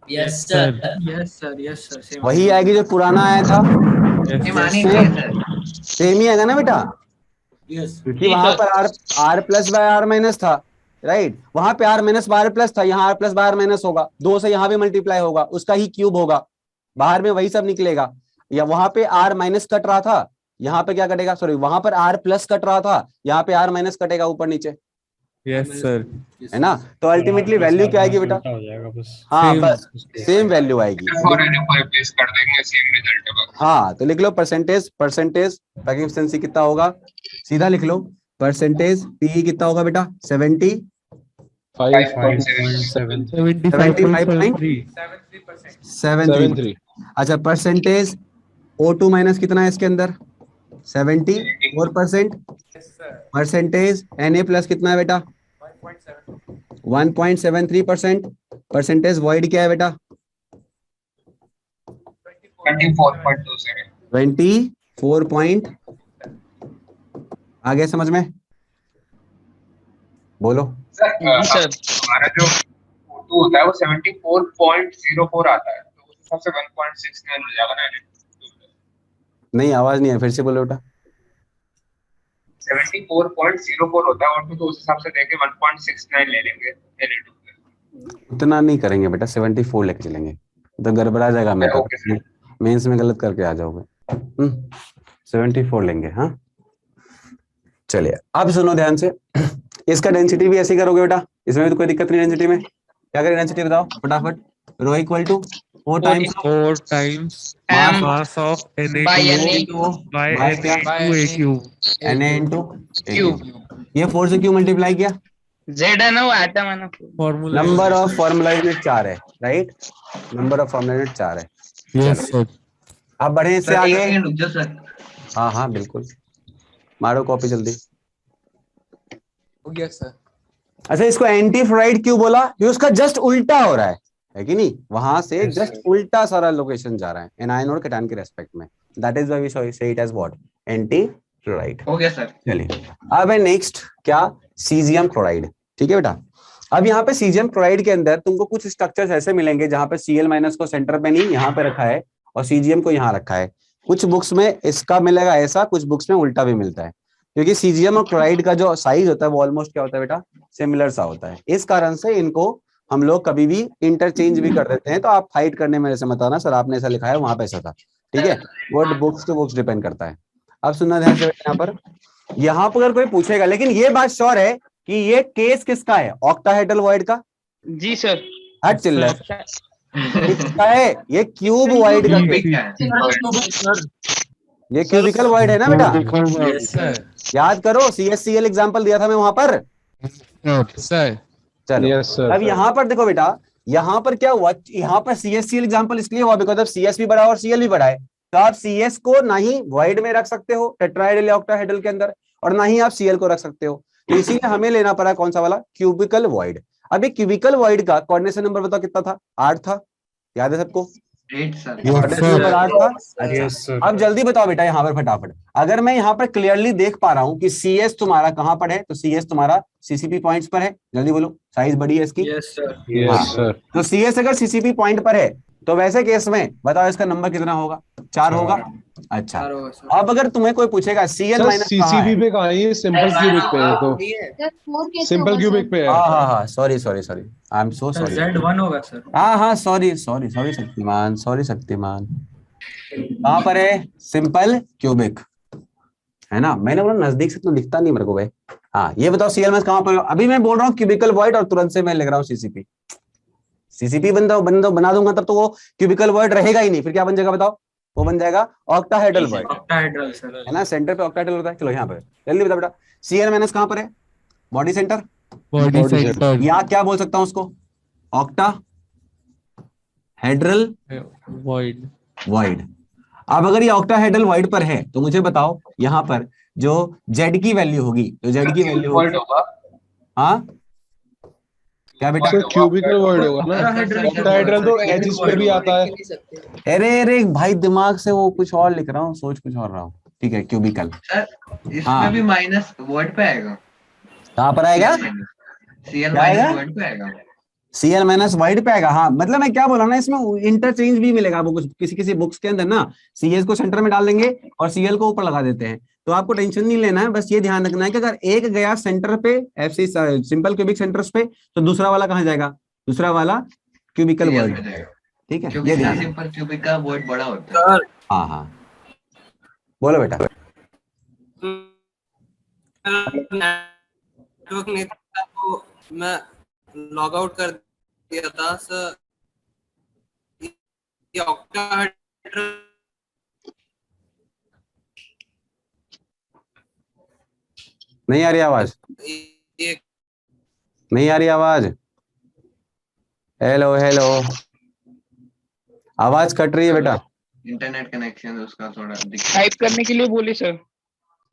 Yes sir, yes sir, yes sir, वही आएगी जो पुराना आया था, सेम ही आएगा ना बेटा, क्योंकि वहां पर R plus by R minus था, राइट? वहां पे R minus by R plus था, यहाँ R plus by R minus होगा, 2 से यहाँ भी मल्टीप्लाई होगा, उसका ही क्यूब होगा, बाहर में वही सब निकलेगा। या वहां पे R माइनस कट रहा था, यहाँ पे क्या कटेगा, सॉरी वहां पर R प्लस कट रहा था, यहाँ पे R माइनस कटेगा ऊपर नीचे। Yes sir. है ना। तो अल्टीमेटली वैल्यू क्या आएगी बेटा? हो जाएगा बस। हाँ बस सेम वैल्यू आएगी। और एन को रिप्लेस कर देंगे, सेम रिजल्ट होगा। हाँ तो लिख लो परसेंटेज पैकिंग एफिशिएंसी कितना होगा, सीधा लिख लो परसेंटेज पी कितना होगा बेटा 75.73। अच्छा परसेंटेज O2 माइनस कितना है इसके अंदर 74%। परसेंटेज Na प्लस कितना है बेटा 1.73%। परसेंटेज वॉइड क्या है बेटा 24. आ गया समझ में? बोलो हमारा जो O2 होता है वो 74.04 आता है, तो उस हिसाब से 1.69 हो जाएगा ना। नहीं आवाज नहीं है, फिर से बोलो बेटा। 74.04 होता है और तो उस हिसाब से लेके 1.69 ले लेंगे Na2। उतना नहीं करेंगे बेटा, 74 लेके चलेंगे, तो गड़बड़ा जाएगा। मैं तो मेंस में गलत करके आ जाओगे। 74 लेंगे। हाँ चलिए अब सुनो ध्यान से, इसका डेंसिटी भी ऐसे करोगे बेटा, इसमें तो कोई दिक्कत नहीं। डेंसिटी में क्या करें, डेंसिटी बताओ फटाफट। Rho equal to 4 times mass of Na by Na into ये 4 से क्यों मल्टीप्लाई किया? जेड है ना वो एटम है ना। Formula number of formula unit 4 है, right. Number of formula unit 4 है। Yes sir. अब बढ़े इससे आगे। सर हाँ हाँ बिल्कुल, मारो कॉपी जल्दी। हो गया सर। अच्छा इसको एंटी फ्लोराइड क्यों बोला? क्योंकि उसका जस्ट उल्टा हो रहा है कि नहीं, वहां से जस्ट उल्टा सारा लोकेशन जा रहा है एनायन और कैटायन के रेस्पेक्ट में। That is why we say it as what, anti fluoride. हो गया सर। चलिए अब है नेक्स्ट क्या, सीजियम क्लोराइड। ठीक है बेटा, अब यहाँ पे सीजियम क्लोराइड के अंदर तुमको कुछ स्ट्रक्चर्स ऐसे मिलेंगे जहां पे Cl माइनस को सेंटर पे नहीं यहाँ पे रखा है और सीजियम को यहाँ रखा है। कुछ बुक्स में इसका मिलेगा ऐसा, कुछ बुक्स में उल्टा भी मिलता है, क्योंकि सीजियम और क्लोराइड का जो साइज होता है वो ऑलमोस्ट क्या होता है बेटा, सिमिलर सा होता है। इस कारण से इनको हम लोग कभी भी इंटरचेंज भी कर देते हैं। तो आप फाइट करने में ऐसे मत आना सर आपने ऐसा लिखा है वहां पे ऐसा था, ठीक है, वो बुक्स टू बुक्स डिपेंड करता है। अब सुनना ध्यान से, यहाँ पर अगर कोई पूछेगा, लेकिन ये बात श्योर है कि ये केस किसका है, ऑक्टाहेड्रल वॉइड का? जी सर। हट चिल्ला किसका है? ये क्यूब वॉइड का केस, ये क्यूबिकल वॉइड है ना बेटा। याद करो CSCl एग्जांपल दिया था मैं वहां पर सर। चलो अब यहाँ पर देखो बेटा, यहाँ पर क्या हुआ, यहाँ पर CSCl एग्जांपल इसलिए हुआ बिकॉज अब CS भी बढ़ा और Cl भी बढ़ा है। तो आप CS को ना ही वॉइड में रख सकते हो टेट्राहेड्रल या ऑक्टाहेड्रल के अंदर, और ना ही आप Cl को रख सकते हो। तो इसीलिए हमें लेना पड़ा कौन सा वाला, क्यूबिकल वॉइड। अब ये क्यूबिकल वॉइड का कोऑर्डिनेशन नंबर बताओ कितना था? 8 था, याद है सबको? 8 सर। नंबर 8 था। अच्छा अब जल्दी बताओ बेटा यहाँ पर फटाफट, अगर मैं यहाँ पर क्लियरली देख पा रहा हूँ कि CS तुम्हारा कहाँ पर है, तो CS तुम्हारा CCP पॉइंट्स पर है। जल्दी बोलो, साइज बड़ी है इसकी। Yes sir. तो CS अगर CCP पॉइंट पर है तो वैसे केस में बताओ इसका नंबर कितना होगा? 4 होगा। अच्छा अब अगर तुम्हें कोई पूछेगा Cl माइनस CCP पे कहाँ है? ये सिंपल क्यूबिक पे है, तो सिंपल क्यूबिक पे है। हाँ sorry I am so sorry. Z1 होगा सर। हाँ सॉरी शक्तिमान, कहाँ पर है? सिंपल क्यूबिक है ना। मैंने बोला नजदीक से तो दिखता नहीं मेरे को भाई। हाँ ये बताओ Cl माइनस कहाँ पर? अभी मैं बोल रहा हूँ क्यूबिकल वॉइड और तुरंत से मैं लिख रहा हूँ CCP बना दूंगा तब तो वो क्यूबिकल वॉइड रहेगा ही नहीं, फिर क्या बन जाएगा बताओ? वो बन जाएगा ऑक्टाहेड्रल वॉइड, ऑक्टाहेड्रल सर, है ना। सेंटर पे ऑक्टाहेड्रल होता है। चलो यहाँ पे जल्दी बता बेटा, Cl माइनस कहाँ पर है? बॉडी सेंटर, या क्या बोल सकता हूँ उसको, ऑक्टाहेड्रल वॉइड। अब अगर ये ऑक्टाहेड्रल वॉइड पर है तो मुझे बताओ यहाँ पर जो Z की वैल्यू होगी, तो Z की वैल्यू होगी, हाँ क्या बेटा? क्यूबिकल वॉइड होगा ना, ऑक्टाहेड्रल तो एजिस पे भी आता है। अरे भाई दिमाग से वो कुछ और लिख रहा हूँ, सोच कुछ और रहा हूँ। ठीक है क्यूबिकल सर, इसमें भी माइनस वर्ड पे आएगा। कहाँ पर आएगा? Cl माइनस वर्ड पे आएगा। Cl माइनस वाइड पे आएगा। हाँ मतलब मैं क्या बोला ना, इसमें इंटरचेंज भी मिलेगा आपको कुछ, किसी बुक्स के अंदर ना CS को सेंटर में डाल देंगे और Cl को ऊपर लगा देते हैं। तो आपको टेंशन नहीं लेना है, बस ये ध्यान रखना है कि अगर एक गया सेंटर पे FC सिंपल क्यूबिक सेंटर्स पे, तो दूसरा वाला कहाँ जाएगा? दूसरा वाला क्यूबिकल वॉइड, ठीक है, ये ध्यान। सिंपल क्यूबिक का वॉइड बड़ा होता है। हाँ बोलो बेटा। तो मैं लॉग आउट कर दिया था सर। ये ऑक्टाहेड्रल नहीं आ रही आवाज, ये नहीं आ रही आवाज। हेलो हेलो, आवाज कट रही है बेटा। इंटरनेट कनेक्शन उसका थोड़ा टाइप करने के लिए बोली सर।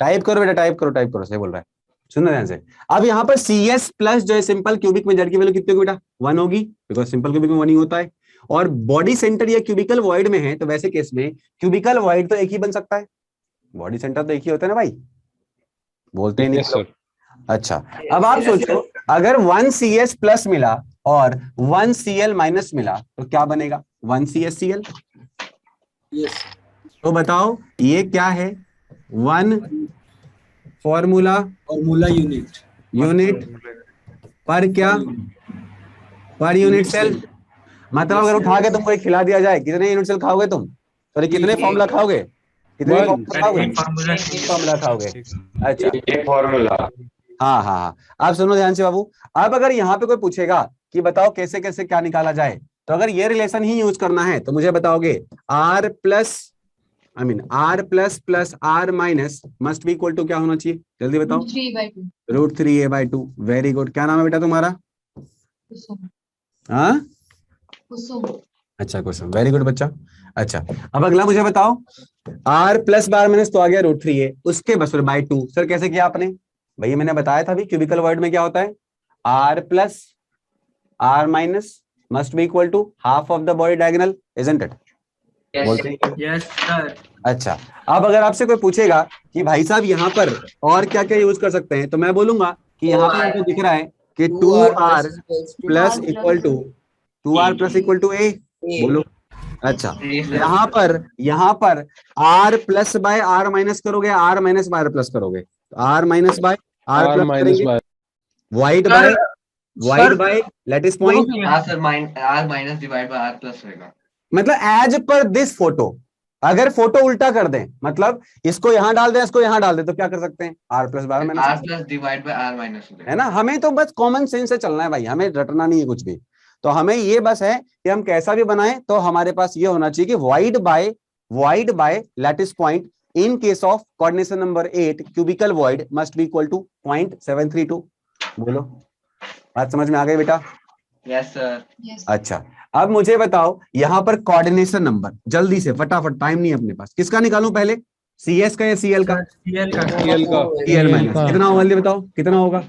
टाइप करो बेटा, टाइप करो, सही बोल रहा है। सुनो ध्यान से। अब यहाँ पर CS प्लस जो है सिंपल क्यूबिक में जेड की वैल्यू कितनी होगी बेटा? 1 होगी, बिकॉज सिंपल क्यूबिक में 1 ही होता है। और बॉडी सेंटर या क्यूबिकल वॉइड में है, तो वैसे केस में क्यूबिकल वॉइड तो एक ही बन सकता है, बॉडी सेंटर तो एक ही होता है ना भाई, बोलते ही नहीं सर। अच्छा, अब आप सोचो अगर 1 CS प्लस मिला और 1 CL माइनस मिला तो क्या बनेगा? 1 CS CL। तो बताओ ये क्या है? 1 फॉर्मूला यूनिट पर क्या? पर यूनिट सेल। मतलब अगर उठा के तुमको एक खिला दिया जाए, कितने यूनिट सेल खाओगे तुम? सॉरी, कितने फॉर्मूला खाओगे? कितने फॉर्मूला खाओगे? अच्छा, एक फॉर्मूला। हाँ। आप सुनो ध्यान से बाबू। अब अगर यहाँ पे कोई पूछेगा कि बताओ कैसे कैसे क्या निकाला जाए, तो अगर ये रिलेशन ही यूज करना है तो मुझे बताओगे R plus R minus must be equal to क्या होना चाहिए? जल्दी बताओ। √3a/2। Very good. क्या नाम है बेटा तुम्हारा? हाँ, अच्छा कुसुम, वेरी गुड बच्चा। अच्छा, अब अगला मुझे बताओ R प्लस बार माइनस तो आ गया √3a, उसके बस बाय 2। सर कैसे किया आपने? भैया मैंने बताया था अभी क्यूबिकल वर्ड में क्या होता है, R plus R minus must be equal to half of the body diagonal, isn't it? Yes sir. अच्छा, अब अगर आपसे कोई पूछेगा कि भाई साहब यहाँ पर और क्या क्या यूज कर सकते हैं, तो मैं बोलूंगा कि यहाँ पर मुझे दिख रहा है कि 2R plus equal to 2R plus equal to a। बोलो। अच्छा, यहाँ पर R plus by R minus करोगे, R minus by R plus करोगे, तो R minus by R plus करेंगे, void by lattice point. Sir R minus divide by R plus होगा। मतलब एज पर दिस फोटो, अगर फोटो उल्टा कर दें, मतलब इसको यहां डाल दें, इसको यहां डाल दें, तो क्या कर सकते हैं? R plus bye minus R plus divide by R minus है ना। हमें तो बस कॉमन सेंस से चलना है भाई, हमें रटना नहीं है कुछ भी। तो हमें ये बस है कि हम कैसा भी बनाएं तो हमारे पास ये होना चाहिए कि void by lattice point in case of coordination number 8 cubical void must be equal to 0.732। बोलो, बात समझ में आ गई बेटा? Yes sir. अच्छा, अब मुझे बताओ यहाँ पर कोऑर्डिनेशन नंबर, जल्दी से फटाफट, टाइम नहीं अपने पास, किसका निकालूं पहले? CS का या CL का? CL माइनस कितना होगा? जल्दी बताओ कितना होगा?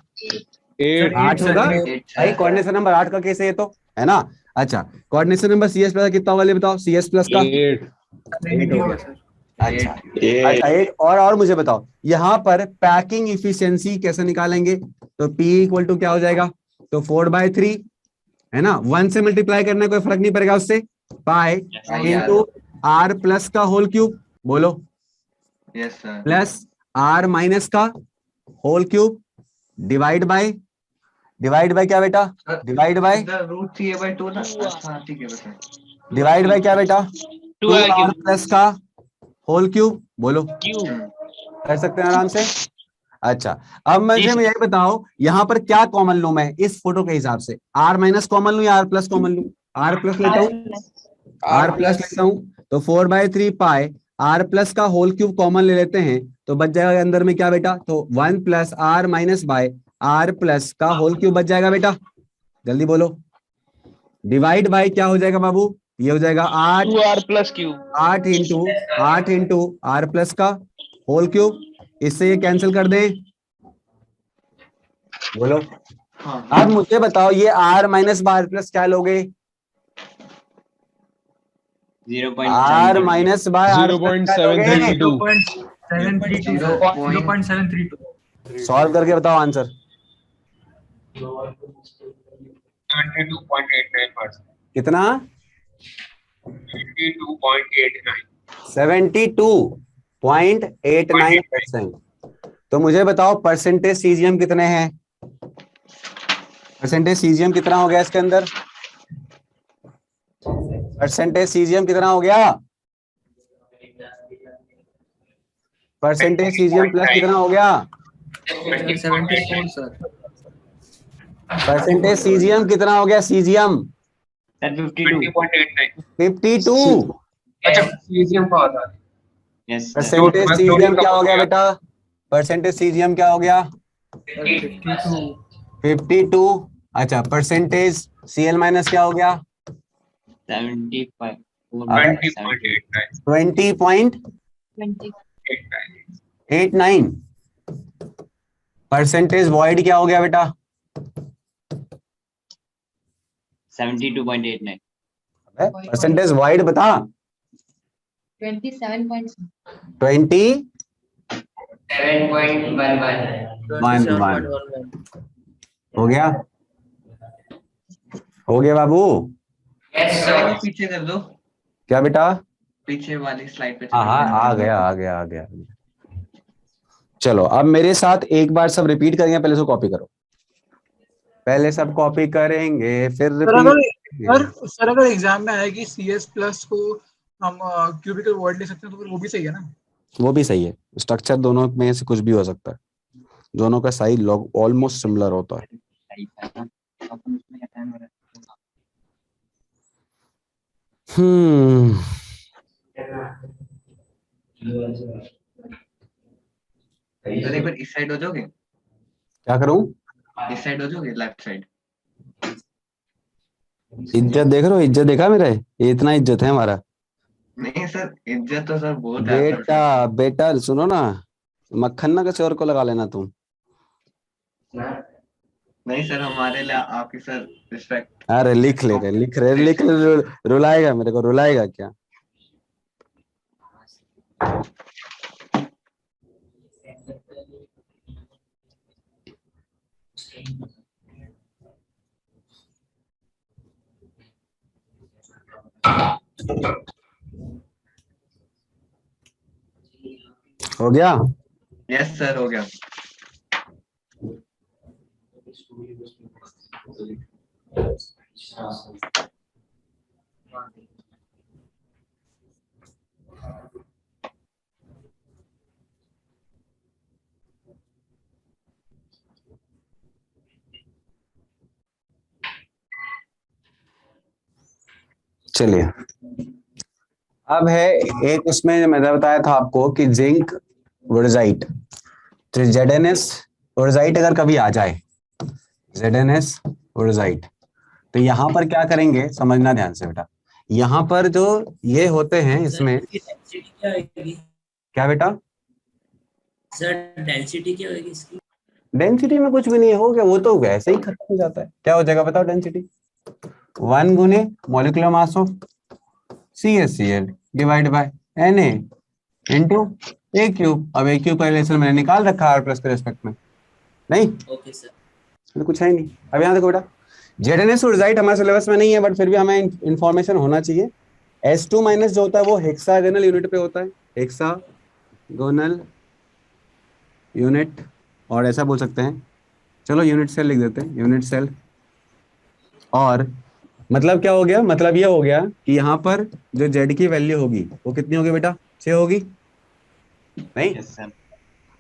8 होगा भाई। कोऑर्डिनेशन नंबर 8 का केस है ये तो, है ना। अच्छा, कोऑर्डिनेशन नंबर CS प्लस कितना होगा? बताओ CS प्लस का 8 होगा। अच्छा, 8। और मुझे बताओ यहाँ पर पैकिंग इफिशियंसी कैसे निकालेंगे? तो P इक्वल टू क्या हो जाएगा? तो 4/3 है ना, 1 से मल्टीप्लाई करना, कोई फर्क नहीं पड़ेगा उससे, पाई इंटू R प्लस का होल क्यूब। बोलो। Yes sir. Plus R minus का होल क्यूब डिवाइड बाय क्या बेटा? डिवाइड बाय √3a/2 ना। हाँ ठीक है बेटा। डिवाइड बाय क्या बेटा? 2R प्लस का होल क्यूब। बोलो, कर सकते हैं आराम से। अच्छा, अब मुझे यही बताओ यहाँ पर क्या कॉमन लूं मैं इस फोटो के हिसाब से? R माइनस कॉमन लूं या R प्लस कॉमन लूं? R प्लस लेता हूं, R प्लस लेता हूं, तो 4/3 पाई R प्लस का होल क्यूब कॉमन ले लेते हैं, तो बच जाएगा अंदर में क्या बेटा? तो 1 plus R minus by R plus का होल क्यूब बच जाएगा बेटा। जल्दी बोलो। डिवाइड बाय क्या हो जाएगा बाबू? ये हो जाएगा 2R plus cube, 8 into R plus का होल क्यूब। इससे ये कैंसिल कर दें। बोलो। अब मुझे बताओ ये R minus by R plus क्या लोगे? R minus by R 0.732 solve करके बताओ आंसर। 72.89%। कितना? 72.89%। तो मुझे बताओ परसेंटेज सीजियम कितने हैं? परसेंटेज सीजियम कितना हो गया इसके अंदर? परसेंटेज सीजियम कितना हो गया? परसेंटेज सीजियम प्लस कितना हो गया? 74 सर। परसेंटेज सीजीएम कितना हो गया? सीजीएम 52। अच्छा सीजीएम का होता है। परसेंटेज सीजीएम क्या हो गया बेटा? परसेंटेज सीजीएम क्या हो गया? 52। अच्छा परसेंटेज सीएल माइनस क्या हो गया? 20.89। परसेंटेज वॉइड क्या हो गया बेटा? 72.89। परसेंटेज वॉइड बता। 27.11 हो गया? हो गया बाबू? पीछे कर दो। क्या बेटा? पीछे वाली स्लाइड पे हाँ आ गया। चलो अब मेरे साथ एक बार सब रिपीट करेंगे, पहले से कॉपी करो। पहले सब कॉपी करेंगे फिर रिपीट। सर अगर एग्जाम में आया कि CS प्लस को हम क्यूबिकल वॉइड ले सकते हैं तो फिर वो भी सही है ना? वो भी सही है। स्ट्रक्चर दोनों में से कुछ भी हो सकता है, दोनों का साइज लॉग ऑलमोस्ट सिमिलर होता है। सर एक बार इस साइड हो जाओगे? क्या करूं? इस साइड हो जाओगे, लेफ्ट साइड। इज्जत देख रहे हो? इज्जत देखा मेरे? ये इतना इज्जत है हमारा। नहीं सर, इज्जत तो सर बहुत है। बेटा सुनो ना, मक्खन ना किसी और को लगा लेना तुम। नहीं सर, हमारे लिए आपकी सर रिस्पेक्ट। अरे लिख ले, रुलाएगा मेरे को, रुलाएगा क्या? हो गया? यस सर हो गया। चलिए अब है एक, उसमें मैंने बताया था आपको कि जिंक वोर्जाइट, तो ZnS वोर्जाइट अगर कभी आ जाए, ZnS वोर्जाइट, तो यहाँ पर क्या करेंगे समझना ध्यान से बेटा। यहाँ पर जो ये होते हैं इसमें क्या बेटा? सर डेंसिटी क्या होगी इसकी? डेंसिटी में कुछ भी नहीं हो गया, वो तो वैसे ही खत्म हो जाता है। क्या हो जाएगा बताओ? डेंसिटी 1 गुने molecular mass of CaCl divide by Na into A cube. अब A क्यूब का रिलेशन मैंने निकाल रखा है R+ के रेस्पेक्ट में, नहीं? ओके सर, तो कुछ है नहीं। अब यहाँ देखो बेटा, ZnS वोर्जाइट हमारे सिलेबस में नहीं है, बट फिर भी हमें इंफॉर्मेशन होना चाहिए। S2 माइनस जो होता है वो हेक्सागोनल यूनिट पे होता है, हेक्सागोनल यूनिट, और ऐसा बोल सकते हैं, चलो यूनिट सेल लिख देते हैं, यूनिट सेल। और मतलब क्या हो गया? मतलब ये हो गया कि यहाँ पर जो Z की वैल्यू होगी वो कितनी होगी बेटा? 6 होगी, नहीं?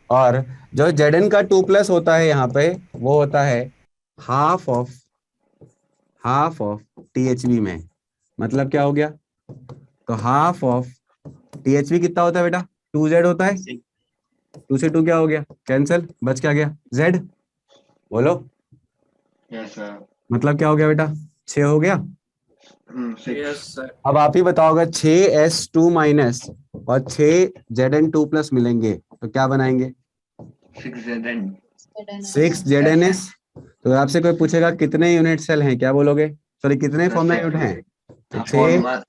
और जो Zn का 2+ होता है यहाँ पे, वो होता है हाफ ऑफ THB में। मतलब क्या हो गया? तो हाफ ऑफ THB कितना होता है बेटा? 2Z होता है। 2 से 2 क्या हो गया? कैंसिल, बच क्या गया? Z। बोलो। Yes sir. मतलब क्या हो गया बेटा? 6 हो गया। Yes sir. अब आप ही बताओगे 6S2 माइनस और 6Zn2+ मिलेंगे तो क्या बनाएंगे? 6ZnS। तो आपसे कोई पूछेगा कितने यूनिट सेल हैं, क्या बोलोगे? सॉरी, कितने फॉर्मुला यूनिट हैं? तो 6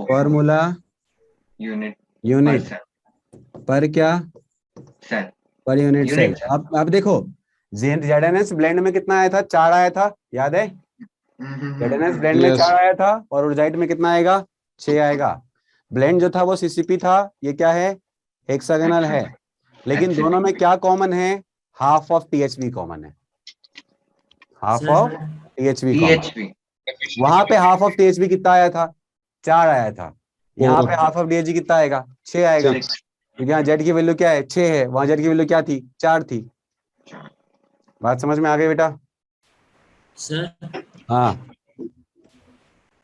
फॉर्मूला यूनिट पर क्या? Cell, per unit cell. अब देखो ZnS ब्लेंड में कितना आया था? 4 आया था, याद है? ZnS ब्लेंड में 4 आया था, और वोर्जाइट में कितना आएगा? 6 आएगा। ब्लेंड जो था वो CCP था, ये क्या है? हेक्सागोनल है। लेकिन दोनों में क्या कॉमन है? हाफ ऑफ THB कॉमन है, हाफ ऑफ THB कॉमन। वहां पे हाफ ऑफ THB कितना आया था? 4 आया था। यहाँ पे हाफ ऑफ THB कितना आएगा? 6 आएगा, क्योंकि यहाँ Z की वैल्यू क्या है? 6 है, वहां Z की वैल्यू क्या थी? 4 थी। बात समझ में आ गई बेटा? सर हाँ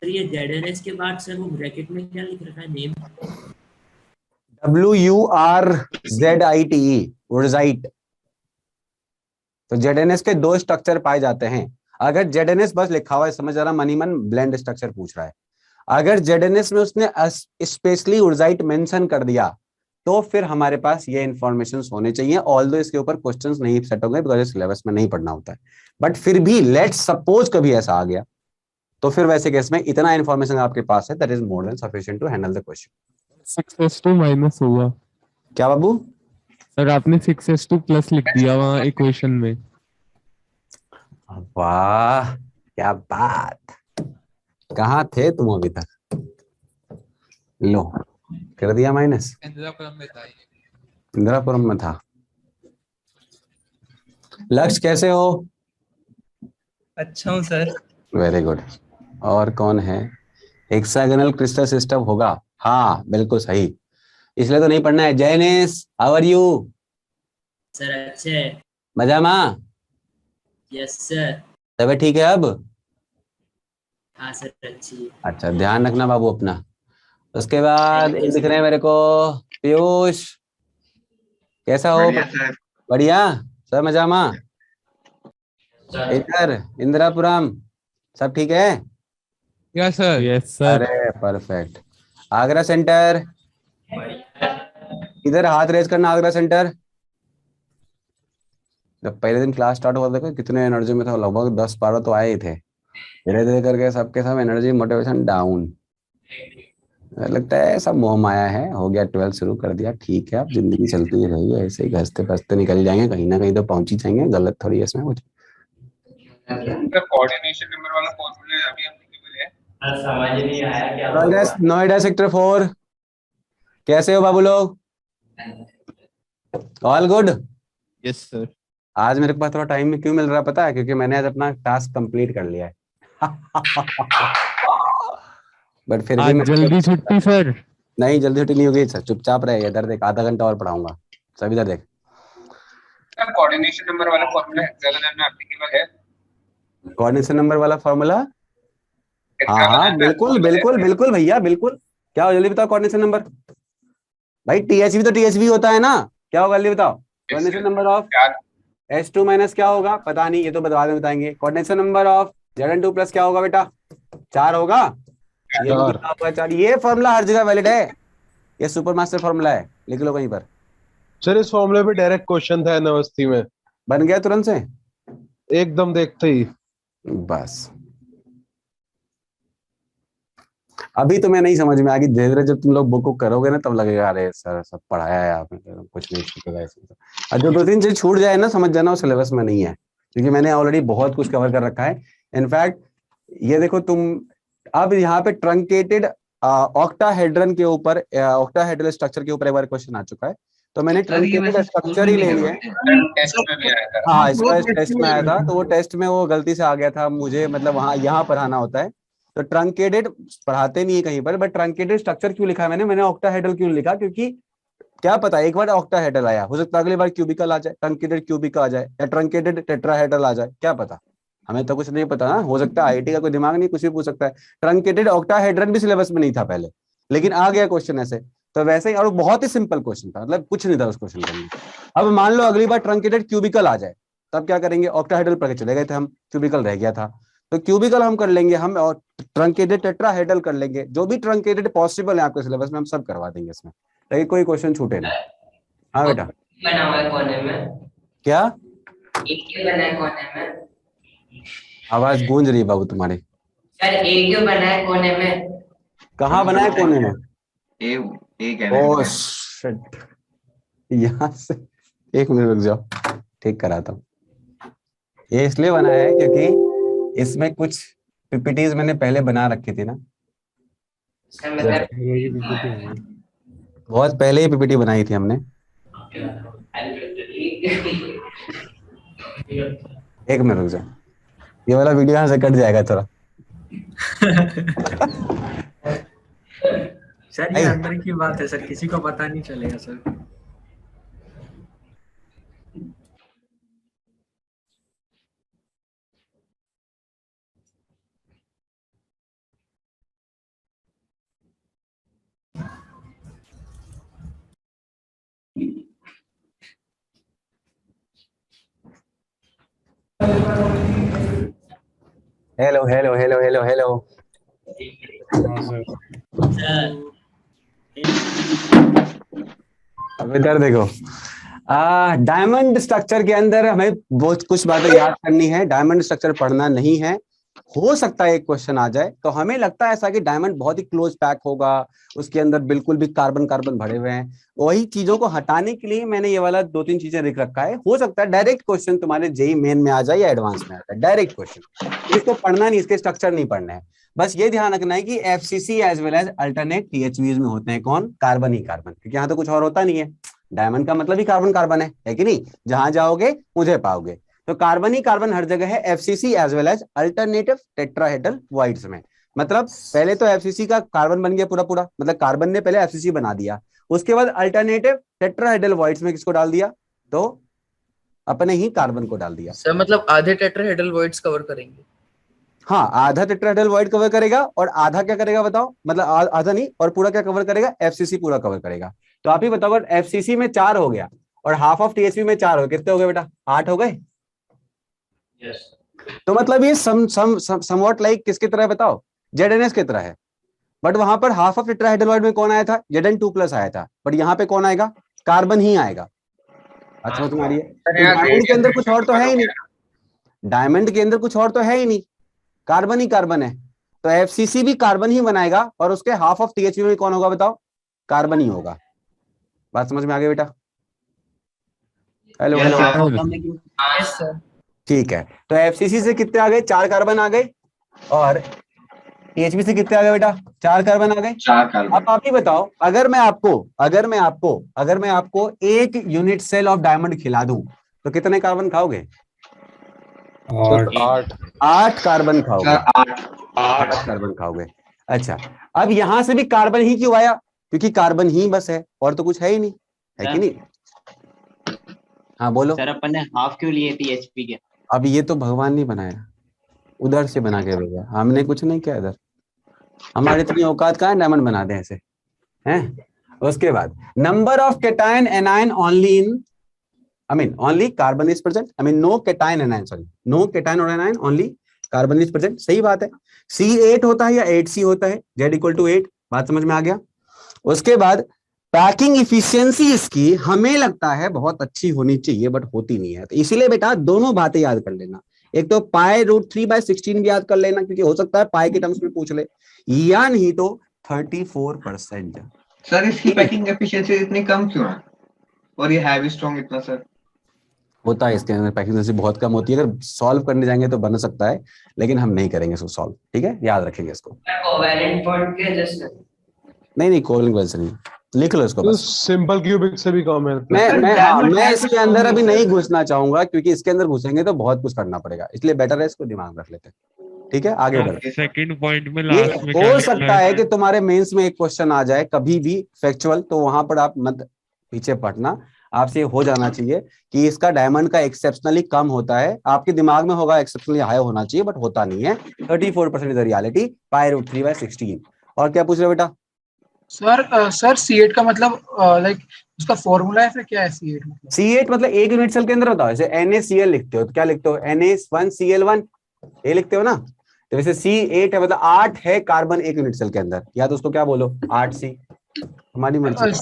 सर ये ZNS के बाद सर वो ब्रैकेट में क्या लिख रखा है नेम? WURZITE उर्जाइट। तो ZNS के दो स्ट्रक्चर पाए जाते हैं। अगर ZNS बस लिखा हुआ है, समझ रहा मनी मन ब्लेंड स्ट्रक्चर पूछ रहा है। अगर ZNS में उसने स्पेशली उर्जाइट मेंशन कर दिया तो फिर हमारे पास ये इंफॉर्मेशन होने चाहिए। ऑल्दो इसके ऊपर क्वेश्चंस नहीं सेट होंगे बिकॉज सिलेबस में नहीं पढ़ना होता है, बट फिर भी लेट्स सपोज कभी ऐसा आ गया तो फिर वैसे केस में इतना इंफॉर्मेशन आपके पास है that is more than sufficient to handle the question. 6s2 minus होगा। क्या बाबू? सर आपने 6s2 प्लस लिख दिया वहां इक्वेशन में। वाह क्या बात, कहाँ थे तुम अभी तक? लो कर दिया माइनस। इंदिरापुरम में था। लक्ष्य कैसे हो? अच्छा हूँ सर। Very good. और कौन है? हेक्सागोनल क्रिस्टल सिस्टम होगा। हाँ बिल्कुल सही, इसलिए तो नहीं पढ़ना है। जैनेस हाउ आर यू? सर अच्छे। मजा माँ? Yes sir. तबीयत ठीक है अब? हाँ सर अच्छी। अच्छा ध्यान रखना बाबू अपना। उसके बाद एक दिख रहे हैं मेरे को, पीयूष कैसा हो? बढ़िया सर। बढ़िया सब मजा माँ? इधर इंदिरापुरम सब ठीक है? Yes sir. Yes sir. अरे परफेक्ट। आगरा सेंटर इधर हाथ रेज करना। आगरा सेंटर जब पहले दिन क्लास स्टार्ट हुआ देखो कितने एनर्जी में था, लगभग 10-12 तो आए ही थे। धीरे धीरे करके सबके सब एनर्जी मोटिवेशन डाउन। लगता है सब मोह माया है। हो गया 12 शुरू कर दिया, ठीक है अब जिंदगी चलती रहेगी ऐसे ही, घसते घसते निकल जाएंगे, कहीं ना कहीं तो पहुंच ही जाएंगे। गलत थोड़ी है इसमें कुछ। कोऑर्डिनेशन नंबर वाला फॉर्मूला अभी एप्लीकेबल है? समझ नहीं आया क्या। नोएडा सेक्टर 4 कैसे हो बाबू लोग? All good? Yes sir. आज मेरे पास थोड़ा टाइम में क्यों मिल रहा है पता है? क्योंकि मैंने आज अपना टास्क कंप्लीट कर लिया है। बट फिर भी जल्दी छुट्टी सर? नहीं जल्दी छुट्टी नहीं होगी सर, चुपचाप रहेगा। इधर देख आधा घंटा और पढ़ाऊंगा। सब इधर देख। कोऑर्डिनेशन नंबर वाला फॉर्मूला हेक्सागोनल में एप्लीकेबल है? कोऑर्डिनेशन नंबर वाला फॉर्मूला? हाँ हाँ बिल्कुल बिल्कुल बिल्कुल भैया बिल्कुल। क्या हो जल्दी बताओ कोऑर्डिनेशन नंबर। भाई टीएचवी तो टीएचवी होता है ना, क्या होगा जल्दी बताओ। Coordination number of S2 minus क्या होगा पता नहीं, ये तो बाद में बताएंगे। Coordination number of ZN2 plus क्या होगा बेटा? 4 होगा। ये होगा 4। ये फॉर्मूला हर जगह वैलिड है, ये सुपर मास्टर फॉर्मूला है, लिख लो कहीं पर। सर इस फॉर्मूले पे डायरेक्ट क्वेश्चन था यूनिवर्सिटी में, बन गया तुरंत से एकदम देखते ही। बस अभी तुम्हें नहीं समझ में आ गई, धीरे धीरे जब तुम लोग बुक करोगे ना तब लगेगा अरे सर सब पढ़ाया है आपने, कुछ नहीं छूटेगा इसमें। और जो 2-3 चीज छूट जाए ना समझ जाना वो सिलेबस में नहीं है, क्योंकि मैंने ऑलरेडी बहुत कुछ कवर कर रखा है। इनफैक्ट ये देखो तुम अब यहाँ पे ट्रंकेटेड ऑक्टाहेड्रन के ऊपर, ऑक्टाहेड्रल स्ट्रक्चर के ऊपर एक बार क्वेश्चन आ चुका है, तो मैंने ट्रंकेटेड स्ट्रक्चर ही ले लिया है। हाँ इसका टेस्ट में आया था, तो वो टेस्ट में वो गलती से आ गया था मुझे, मतलब वहाँ यहाँ पढ़ाना होता है तो ट्रंकेटेड पढ़ाते नहीं है कहीं पर, बट ट्रंकेटेड स्ट्रक्चर क्यों लिखा है मैंने ऑक्टाहेड्रल क्यों लिखा, क्योंकि क्या पता एक बार ऑक्टाहेड्रल आया, हो सकता है अगली बार क्यूबिकल आ जाए, ट्रंकेटेड क्यूबिकल आ जाए, या ट्रंकेटेड टेट्राहेड्रल आ जाए, क्या पता, हमें तो कुछ नहीं पता ना। हो सकता है आईआईटी का कोई दिमाग नहीं, कुछ भी पूछ सकता है। ट्रंकेटेड ऑक्टाहेड्रन भी सिलेबस में नहीं था पहले, लेकिन आ गया क्वेश्चन ऐसे, तो वैसे ही। और बहुत ही सिंपल क्वेश्चन था, मतलब कुछ नहीं था उस क्वेश्चन के अंदर। अब मान लो अगली बार ट्रंकेटेड क्यूबिकल आ जाए, तब क्या करेंगे? ऑक्टाहेड्रल पर चले गए थे हम, क्यूबिकल रह गया था, तो क्यूबिकल हम कर लेंगे, हम और ट्रंकेटेड टेट्राहेड्रल कर लेंगे, जो भी ट्रंकेटेड पॉसिबल है आपके सिलेबस में हम सब करवा देंगे इसमें, ताकि कोई क्वेश्चन छूटे ना। हाँ बेटा बना हुआ है कोने में, क्या एक क्यों बना है कोने में? आवाज गूंज रही है बाबू तुम्हारी। सर एक क्यों बना है कोने में? कहाँ बना है कोने में? ओह शिट, यहाँ से 1 मिनट रुक जाओ, ठीक कराता हूँ। ये इसलिए बना है क्योंकि इसमें कुछ पीपीटीज मैंने पहले बना रखी थी ना, बहुत पहले ही पीपीटी बनाई थी हमने। 1 मिनट रुक जाओ, ये वाला वीडियो यहाँ से कट जाएगा थोड़ा। सर ये अंदर की बात है सर, किसी को पता नहीं चलेगा sir. Hello hello hello hello hello. अब इधर देखो, डायमंड स्ट्रक्चर के अंदर हमें बहुत कुछ बातें याद करनी है। डायमंड स्ट्रक्चर पढ़ना नहीं है, हो सकता है एक क्वेश्चन आ जाए। तो हमें लगता है ऐसा कि डायमंड बहुत ही क्लोज पैक होगा, उसके अंदर बिल्कुल भी कार्बन कार्बन भरे हुए हैं। वही चीजों को हटाने के लिए मैंने ये वाला 2-3 चीजें लिख रखा है। हो सकता है डायरेक्ट क्वेश्चन तुम्हारे जेई मेन में आ जाए या एडवांस में आ जाए, डायरेक्ट क्वेश्चन। इसको पढ़ना नहीं, इसके स्ट्रक्चर नहीं पढ़ना है। बस ये ध्यान रखना है कि FCC as well as alternate THVs में होते हैं कौन? कार्बन ही कार्बन, क्योंकि यहाँ तो कुछ और होता नहीं है। डायमंड का मतलब ही कार्बन कार्बन है कि नहीं? जहां जाओगे मुझे पाओगे। तो कार्बन ही कार्बन हर जगह है, FCC as well as alternative tetrahedral voids में। मतलब पहले तो एफसीसी का कार्बन बन गया पूरा पूरा, मतलब कार्बन ने पहले एफसीसी बना दिया, उसके बाद अल्टरनेटिव टेट्राहेड्रल वॉइड्स में किसको डाल दिया? तो अपने ही कार्बन को डाल दिया। सर मतलब आधे टेट्राहेड्रल वॉइड्स कवर करेंगे? हाँ, आधा टेट्राहेड्रल वॉइड कवर करेगा, और आधा क्या करेगा बताओ? मतलब आधा नहीं, और पूरा क्या कवर करेगा? एफसीसी पूरा कवर करेगा। तो आप ही बताओ, अगर एफसीसी में 4 हो गया और हाफ ऑफ टीएचवी में 4 हो गए, कितने हो गए बेटा? 8 हो गए। तो मतलब ये समवॉट लाइक किसकी तरह है बताओ? जेडएनएस की तरह है। बट वहां पर हाफ ऑफ टेट्राहेड्रल वॉइड में कौन आया था? Zn2+ आया था। बट यहाँ पे कौन आएगा? कार्बन ही आएगा। अच्छा तुम्हारी डायमंड के अंदर कुछ और तो है ही नहीं, डायमंड के अंदर कुछ और तो है ही नहीं, कार्बन ही कार्बन है। तो एफसीसी भी कार्बन ही बनाएगा, और उसके हाफ ऑफ टीएचवी में कौन होगा बताओ? कार्बन ही होगा। बात समझ में आ गई बेटा? हेलो हेलो, ठीक है। तो एफसीसी से कितने आ गए? 4 कार्बन आ गए, और टीएचवी से कितने आ गए बेटा? 4 कार्बन आ गए। 4 कार्बन। अब आप ही बताओ, अगर मैं आपको 1 यूनिट सेल ऑफ डायमंड खिला दूं तो कितने कार्बन खाओगे? 8 कार्बन खाओगे। 8 कार्बन खाओगे। अच्छा, अब यहां से भी कार्बन ही क्यों आया? क्योंकि कार्बन ही बस है, और तो कुछ है ही नहीं, है कि नहीं? हाँ बोलो सर, अपन ने हाफ क्यों लिए टीएचपी के? अब ये तो भगवान ने बनाया, उधर से बना के भेजा, हमने कुछ नहीं किया इधर। हमारे इतनी औकात कहाँ है डायमंड बना दे ऐसे हैं? उसके बाद number of cation anion only in, I mean only carbon is present, I mean no cation anion, sorry, no cation or anion, only carbon is present। सही बात है। C8 होता है या 8C होता है? Z=8। बात समझ में आ गया? उसके बाद पैकिंग इफिशियंसी इसकी हमें लगता है बहुत अच्छी होनी चाहिए, बट होती नहीं है। तो इसीलिए बेटा दोनों बातें याद कर लेना। एक तो π√3/16 भी याद कर लेना, क्योंकि हो सकता है पाई के टर्म्स में पूछ ले, या नहीं तो 34%। सर इसकी पैकिंग एफिशिएंसी इतनी कम क्यों है, और ये हैवी स्ट्रॉन्ग इतना? सर होता है इसके अंदर पैकिंग एफिशिएंसी बहुत कम होती है। अगर सॉल्व करने जाएंगे तो बन सकता है, लेकिन हम नहीं करेंगे इसको सॉल्व, ठीक है? याद रखेंगे इसको। कोवेलेंट बॉन्ड के जैसे नहीं कोवेलेंट वैसे नहीं, लिख लो इसको। तो सिंपल क्यूबिक से भी कम है। मैं इसके अंदर अभी नहीं घुसना चाहूंगा, क्योंकि इसके अंदर घुसेंगे तो बहुत कुछ करना पड़ेगा, इसलिए बेटर है इसको दिमाग रख लेते हैं, ठीक है? आगे बढ़ो। सेकंड पॉइंट में लास्ट में हो सकता है कि तुम्हारे मेंस में एक क्वेश्चन आ जाए कभी भी फैक्चुअल, तो वहां पर आप मत पीछे पढ़ना। आपसे हो जाना चाहिए कि इसका डायमंड का एक्सेप्शनली कम होता है। आपके दिमाग में होगा एक्सेप्शनली हाई होना चाहिए, बट होता नहीं है। 34% इज द रियलिटी, π√3/16। और क्या पूछ रहे हो बेटा? सर C8 का मतलब लाइक उसका फॉर्मूला है फिर क्या है? C8 मतलब C8 मतलब 1 यूनिट सेल के अंदर होता है। जैसे NaCl लिखते हो तो क्या लिखते हो? Na1Cl1, ये लिखते हो ना? तो वैसे C8 है, मतलब 8 है कार्बन 1 यूनिट सेल के अंदर, या तो उसको क्या बोलो 8C, हमारी मर्जी।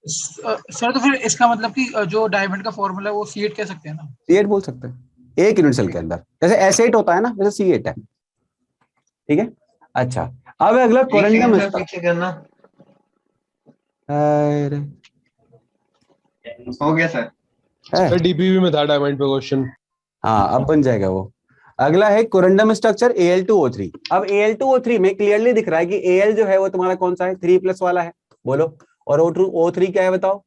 सर तो फिर इसका मतलब कि जो डायमंड का फॉर्मूला है वो C8 कह सकते हैं ना? C8 बोल सकते हैं, 1 यूनिट सेल के अंदर। जैसे S8 होता है ना, वैसे C8 है, ठीक है? अच्छा, अब अगला कोरेंडम हो गया सर। डीपीवी में था डायमंड पे क्वेश्चन। हाँ, अब बन जाएगा वो। अगला है कोरेंडम स्ट्रक्चर Al2O3। अब Al2O3 में क्लियरली दिख रहा है कि Al जो है वो तुम्हारा कौन सा है? 3+ वाला है, बोलो। और O3 क्या है बताओ?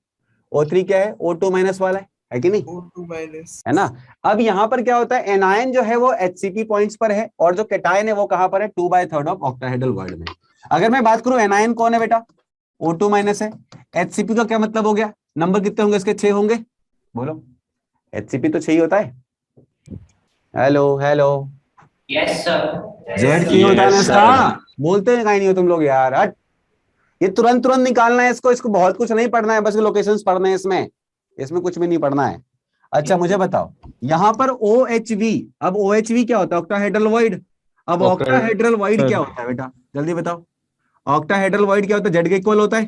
O3 क्या है? O2- वाला है कि नहीं? O2-, है ना? अब यहाँ पर क्या होता है? एनायन जो है वो HCP पॉइंट्स पर है, और जो कैटायन है वो कहां पर है? 2/3 ऑफ ऑक्टाहेड्रल वॉइड में। अगर मैं बात करूं एनायन कौन है बेटा? O2- है। HCP का क्या मतलब हो गया? नंबर कितने होंगे इसके? 6 होंगे, बोलो। HCP तो 6 ही होता है। Hello yes sir. जेड की होता है ना इसका? बोलते हैं कहीं नहीं हो तुम लोग यार, हट। ये तुरंत निकालना है इसको बहुत कुछ नहीं पढ़ना है, बस लोकेशंस पढ़ने हैं इसमें कुछ भी नहीं पढ़ना है। अच्छा मुझे बताओ, यहाँ पर OHV, अब OHV क्या होता है? Octahedral void. अब ऑक्टाहेड्रल वॉइड क्या होता है बेटा, जल्दी बताओ। ऑक्टाहेड्रल वॉइड क्या होता है? जेड के इक्वल होता है,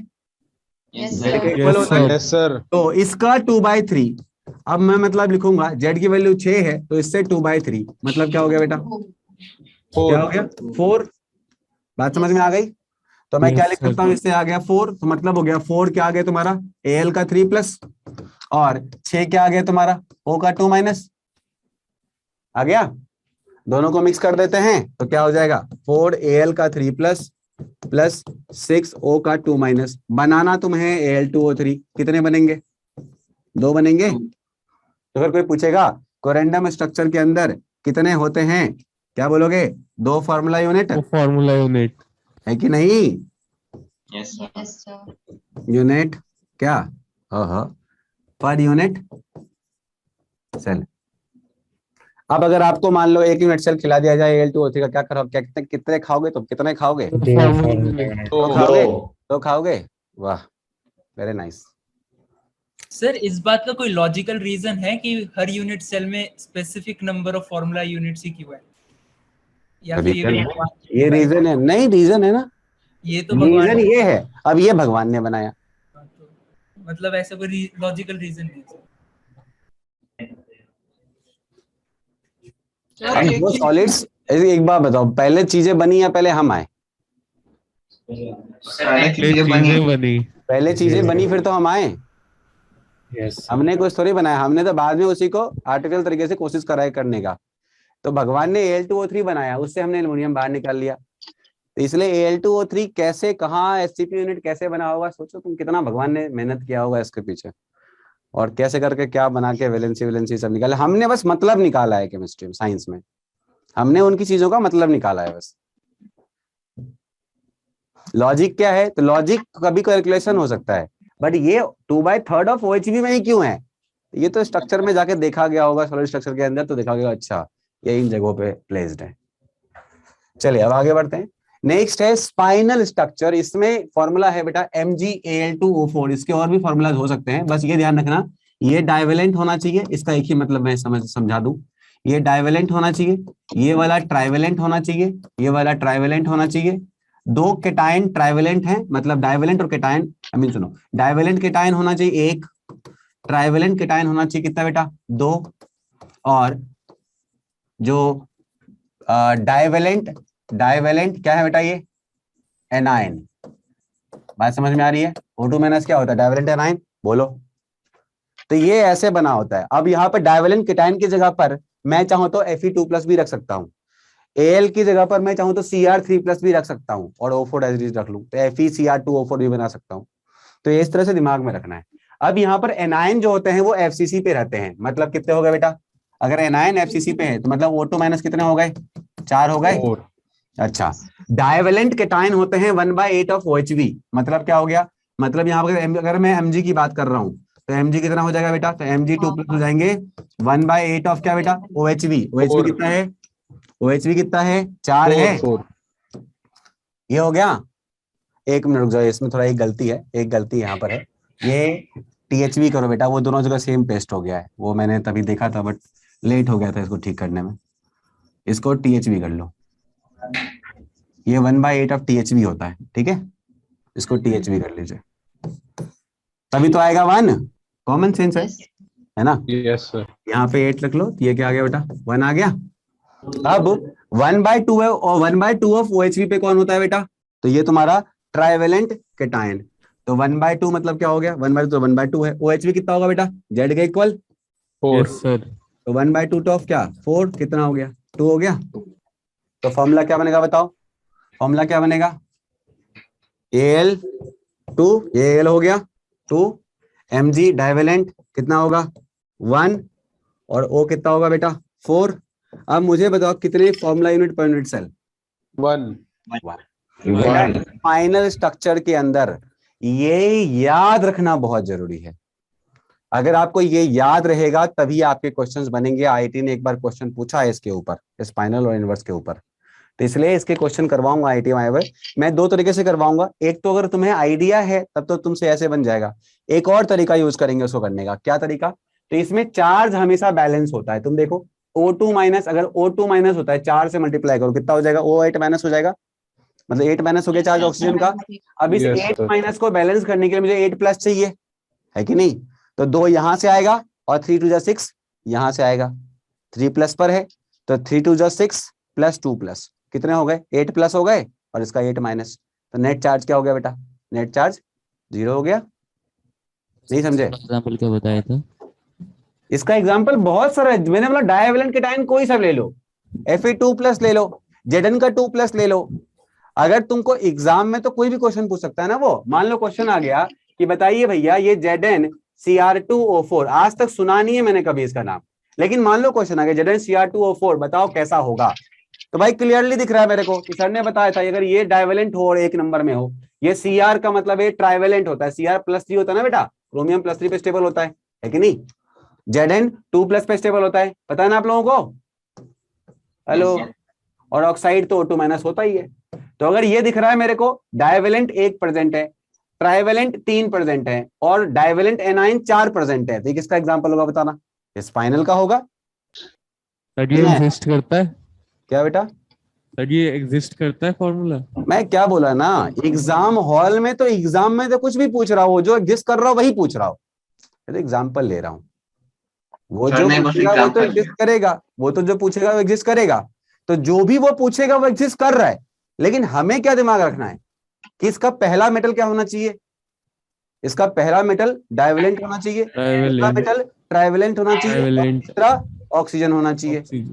जेड के इक्वल होता है। Yes sir. तो इसका 2/3, अब मैं मतलब लिखूंगा जेड की वैल्यू 6 है तो इससे 2/3 मतलब क्या हो गया बेटा? क्या हो गया? 4। बात समझ में आ गई? तो मैं क्या लिख सकता हूँ, इससे आ गया 4, तो मतलब हो गया 4 क्या आ गया तुम्हारा AL का 3 प्लस, और 6 क्या आ गया तुम्हारा O का 2 माइनस। आ गया? दोनों को मिक्स कर देते हैं तो क्या हो जाएगा? 4 AL का 3 प्लस 6 O का 2 माइनस। बनाना तुम्हें Al2O3, कितने बनेंगे? 2 बनेंगे। तो अगर कोई पूछेगा कोरेंडम स्ट्रक्चर के अंदर कितने होते हैं, क्या बोलोगे? 2 फार्मूला यूनिट। फार्मूला यूनिट है कि नहीं? Yes sir. यूनिट क्या? पर यूनिट सेल। अब अगर आपको मान लो 1 यूनिट सेल खिला दिया जाए Al2O3 का, क्या करोगे? क्या कितने खाओगे तुम? कितने खाओगे? तो खाओगे। वाह, वेरी नाइस। सर इस बात का कोई लॉजिकल रीजन है कि हर यूनिट सेल में specific number of formula units ही क्यों है? या फिर ये रीजन है? नहीं, रीजन है ना, ये तो भगवान रीजन ये है। अब ये भगवान ने बनाया, मतलब ऐसा कोई लॉजिकल रीजन नहीं है। वो सॉलिड्स। एक बात बताओ, पहले चीजें बनी या पहले हम आए? पहले चीजें बनी फिर तो हम आए। हमने कुछ थोड़ी बनाया, हमने तो बाद में उसी को आर्टिफिशियल तरीके से कोशिश कराए करने का। तो भगवान ने Al2O3 बनाया, उससे हमने एल्युमिनियम बाहर निकाल लिया। तो इसलिए Al2O3 कैसे, कहाँ SCP यूनिट कैसे बना होगा? सोचो तुम कितना भगवान ने मेहनत किया होगा इसके पीछे, और कैसे करके क्या बना के वैलेंसी सब निकाला। हमने बस मतलब निकाला है केमिस्ट्री में, साइंस में हमने उनकी चीजों का मतलब निकाला है बस। लॉजिक क्या है? तो लॉजिक कभी कैलकुलेशन हो सकता है, बट ये 2/3 ऑफ OHV में ही क्यों है? ये तो स्ट्रक्चर में जाके देखा गया होगा, सॉलिड स्ट्रक्चर के अंदर, तो देखा गया अच्छा ये इन जगहों पे प्लेस्ड है। चलिए अब आगे बढ़ते हैं। नेक्स्ट है स्पाइनल स्ट्रक्चर। इसमें फॉर्मूला है बेटा MgAl2O4। इसके और भी फॉर्मूलाज हो सकते हैं, बस ये ध्यान रखना ये डाइवेलेंट होना चाहिए। इसका एक ही मतलब मैं समझा दूं, ये डाइवेलेंट होना चाहिए, ये वाला ट्राइवेलेंट होना चाहिए, ये वाला ट्राइवेलेंट होना चाहिए। 2 केटायन ट्राइवेलेंट है, मतलब डाइवेलेंट और केटायन, आई मीन सुनो, डाइवेलेंट केटायन होना चाहिए 1, ट्राइवेलेंट केटायन होना चाहिए कितना बेटा? 2, और जो डाइवेलेंट क्या है बेटा? ये एनायन। बात समझ में आ रही है? O2 माइनस क्या होता है? Divalent anion. बोलो। तो ये ऐसे बना होता है। अब यहाँ पर डाइवेलेंट केटायन की जगह पर मैं चाहूं तो Fe2+ भी रख सकता हूँ, Al की जगह पर मैं चाहूं तो Cr3+ भी रख सकता हूँ, और O4 एज इट इज रख लूं तो FeCr2O4 भी बना सकता हूँ। तो ये इस तरह से दिमाग में रखना है। अब यहाँ पर एनायन जो होते हैं वो FCC पे रहते हैं, मतलब कितने हो गए बेटा? अगर एनायन FCC पे है तो मतलब O2 माइनस कितने हो गए? 4 हो गए। अच्छा, डाइवेलेंट केटायन होते हैं 1/8 ऑफ OHV, मतलब क्या हो गया? मतलब यहाँ पर अगर मैं Mg की बात कर रहा हूँ तो Mg कितना हो जाएगा बेटा? तो Mg2+ हो जाएंगे 1/8 ऑफ क्या बेटा? OHV। OHV कितना है? OHV कितना है? 4 है। ये हो गया। एक मिनट रुक जाओ, इसमें थोड़ा एक गलती है, एक गलती यहाँ पर है। ये THV करो बेटा, वो दोनों जगह सेम पेस्ट हो गया है, वो मैंने तभी देखा था बट लेट हो गया था इसको ठीक करने में। इसको THV कर लो, ये 1/8 ऑफ THV होता है, ठीक है? इसको THV कर लीजिए, तभी तो आएगा 1। कॉमन सेंस है ना? Yes sir. यहाँ पे 8 रख लो, ये क्या आ गया बेटा? 1 आ गया। अब 1/2 है, और 1/2 ऑफ OHV पे कौन होता है बेटा? तो ये तुम्हारा ट्राइवेलेंट केटायन। तो 1/2 मतलब क्या हो गया? 1/2 तो 1/2 है। OHV कितना होगा बेटा? Z के इक्वल 4 सर। तो 1/2 ऑफ क्या? 4 कितना हो गया? 2 हो गया। तो फॉर्मूला क्या बनेगा बताओ? फॉर्मूला क्या बनेगा? Al2, ये Al हो गया 2, Mg डाइवेलेंट कितना होगा? 1, और O कितना होगा बेटा? 4। अब मुझे बताओ कितने formula unit per unit cell? 1। Final structure के अंदर ये याद रखना बहुत जरूरी है। अगर आपको ये याद रहेगा तभी आपके क्वेश्चंस बनेंगे। IIT ने एक बार क्वेश्चन पूछा है इसके ऊपर, स्पाइनल और इनवर्स के ऊपर, तो इसलिए इसके क्वेश्चन करवाऊंगा IIT में। मैं 2 तरीके से करवाऊंगा। एक तो अगर तुम्हें आइडिया है तब तो तुमसे ऐसे बन जाएगा, एक और तरीका यूज करेंगे उसको करने का। क्या तरीका? तो इसमें चार्ज हमेशा बैलेंस होता है। तुम देखो O2 माइनस, अगर O2 माइनस होता है 4 से मल्टीप्लाई करो कितना हो जाएगा, O8 माइनस हो जाएगा, मतलब 8 माइनस हो गया चार्ज ऑक्सीजन का। अब इस 8 माइनस को बैलेंस करने के लिए मुझे 8 प्लस चाहिए, है कि नहीं? तो 2 यहां से आएगा और 3 2 6 यहां से आएगा, 3 प्लस पर है तो 3 2 6 प्लस 2 प्लस कितने हो गए, 8 प्लस हो गए और इसका 8 माइनस, तो नेट चार्ज क्या हो गया बेटा, नेट चार्ज 0 हो गया। नहीं समझे? एग्जांपल क्या बताया था? इसका एग्जांपल बहुत सारा है, मैंने बोला डाइवैलेंट केटायन कोई सा ले लो, Fe2 प्लस ले लो, Zn का 2 प्लस ले लो। अगर तुमको एग्जाम में तो कोई भी क्वेश्चन पूछ सकता है ना, वो मान लो क्वेश्चन आ गया कि बताइए भैया ये ZnCr2O4, आज तक सुना नहीं है मैंने कभी इसका नाम, लेकिन मान लो क्वेश्चन आ गया ZnCr2O4 बताओ कैसा होगा, तो भाई क्लियरली दिख रहा है मेरे को कि सर ने बताया था अगर ये डाइवैलेंट हो और एक नंबर में हो, ये Cr का मतलब ये ट्राइवैलेंट होता है, Cr+3 होता है ना बेटा, क्रोमियम +3 पे स्टेबल होता है कि नहीं? Zn 2+ पे स्टेबल होता है, पता है ना आप लोगों को? हेलो, और ऑक्साइड तो O2 माइनस होता ही है। तो अगर ये दिख रहा है मेरे को डाइवैलेंट 1% है, ट्राइवैलेंट 3% है और डाइवैलेंट एनाइन 4% है, तो किसका एग्जांपल होगा बताना? ये स्पाइनल का होगा। सर ये एग्जिस्ट करता है क्या बेटा? सर ये एग्जिस्ट करता है फॉर्मूला? मैं क्या बोला ना, एग्जाम हॉल में तो एग्जाम में तो कुछ भी पूछ रहा हो, जो एग्जिस्ट कर रहा हो वही पूछ रहा हो, तो एग्जाम्पल ले रहा हूं। वो जो पूछेगा वो तो एग्जिस्ट करेगा, वो तो जो पूछेगा वो एग्जिस्ट करेगा, तो जो भी वो पूछेगा वो एग्जिस्ट कर रहा है। लेकिन हमें क्या दिमाग रखना है कि इसका पहला मेटल क्या होना चाहिए, इसका पहला मेटल डाइवैलेंट होना चाहिए, दूसरा मेटल ट्राइवैलेंट होना चाहिए, तीसरा ऑक्सीजन होना चाहिए।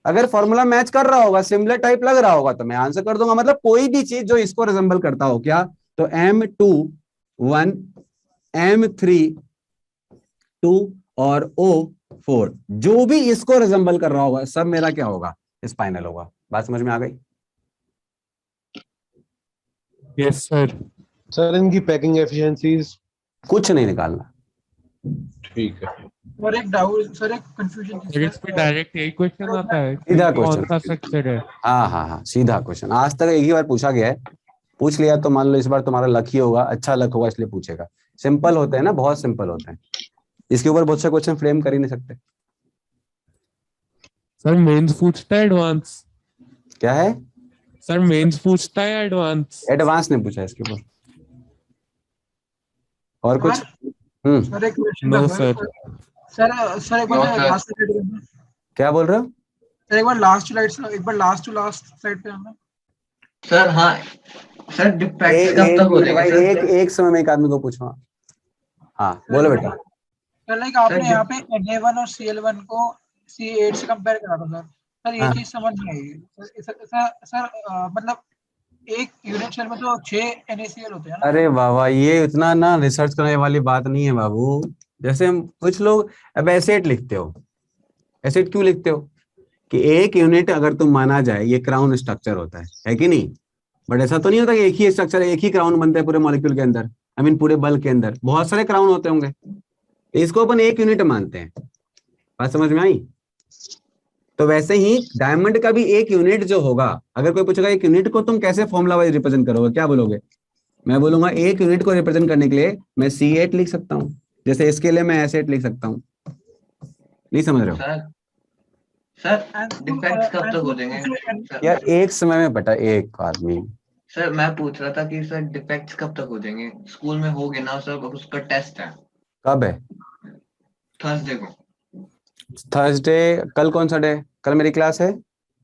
अगर फॉर्मूला मैच कर रहा होगा, सिमिलर टाइप लग रहा होगा, तो मैं आंसर कर दूंगा। मतलब कोई भी चीज जो इसको रिजेंबल करता हो, क्या तो M2 1 M3 2 और O4 जो भी इसको रिजेंबल कर रहा होगा सब मेरा क्या होगा, स्पाइनल होगा। बात समझ में आ गई? Yes sir. सर इनकी पैकिंग एफिशिएंसीज कुछ नहीं निकालना। ठीक है। और एक डाउट सर, एक कंफ्यूजन थी इस पे डायरेक्ट यही क्वेश्चन आता है, सीधा कौन क्वेश्चन, सा स्ट्रक्चर है? हाँ सीधा क्वेश्चन, आज तक एक ही बार पूछा गया है, पूछ लिया तो मान लो इस बार तुम्हारा लक ही होगा, अच्छा लक होगा इसलिए पूछेगा। सिंपल होते हैं ना, बहुत सिंपल होते हैं, इसके ऊपर बहुत से क्वेश्चन फ्रेम कर ही नहीं सकते। सर मेंस पूछता है एडवांस? क्या है सर, मेंस पूछता है एडवांस? एडवांस नहीं पूछा इसके ऊपर। और कुछ? सर एक क्वेश्चन नो सर। सर एक बार लास्ट स्लाइड पे, क्या बोल रहे हो सर एक बार लास्ट टू लास्ट स्लाइड पे आना सर। हाँ सर, डिफेक्ट्स कब तक हो जाएंगे? एक समय में एक आदमी को पूछो। हाँ बोलो बेटा। सर लाइक आपने यहाँ पे Na1 और Cl1 को C8 से कंपेयर करा था सर, ये चीज समझ नहीं आई सर। मतलब एक यूनिट सेल में तो 6 NaCl होते हैं ना? अरे वाह, ये उतना ना रिसर्च करने वाली बात नहीं है बाबू। जैसे हम कुछ लोग अब एसिड लिखते हो, एसिड क्यों लिखते हो कि एक यूनिट अगर तुम माना जाए ये क्राउन स्ट्रक्चर होता है कि नहीं? बट ऐसा तो नहीं होता कि एक ही स्ट्रक्चर, एक ही क्राउन बनता है पूरे मॉलिक्यूल के अंदर, आई मीन पूरे बल्क के अंदर बहुत सारे क्राउन होते होंगे, इसको अपन एक यूनिट मानते हैं। बात समझ में आई? तो वैसे ही डायमंड का भी एक यूनिट जो होगा, अगर कोई पूछेगा एक यूनिट को तुम कैसे फॉर्मूला वाइज रिप्रेजेंट करोगे, क्या बोलोगे? मैं बोलूंगा एक यूनिट को रिप्रेजेंट करने के लिए मैं C8 लिख सकता हूँ, जैसे इसके लिए मैं S8 लिख सकता हूँ। नहीं समझ रहे हो? सर डिफेक्ट्स कब तक हो जाएंगे यार? एक समय में बेटा एक आदमी। सर मैं पूछ रहा था कि सर डिफेक्ट्स कब तक हो जाएंगे? स्कूल में हो गए ना सर, उसका टेस्ट है। कब है? थर्सडे को। थर्सडे? कल कौन सा डे? कल मेरी क्लास है।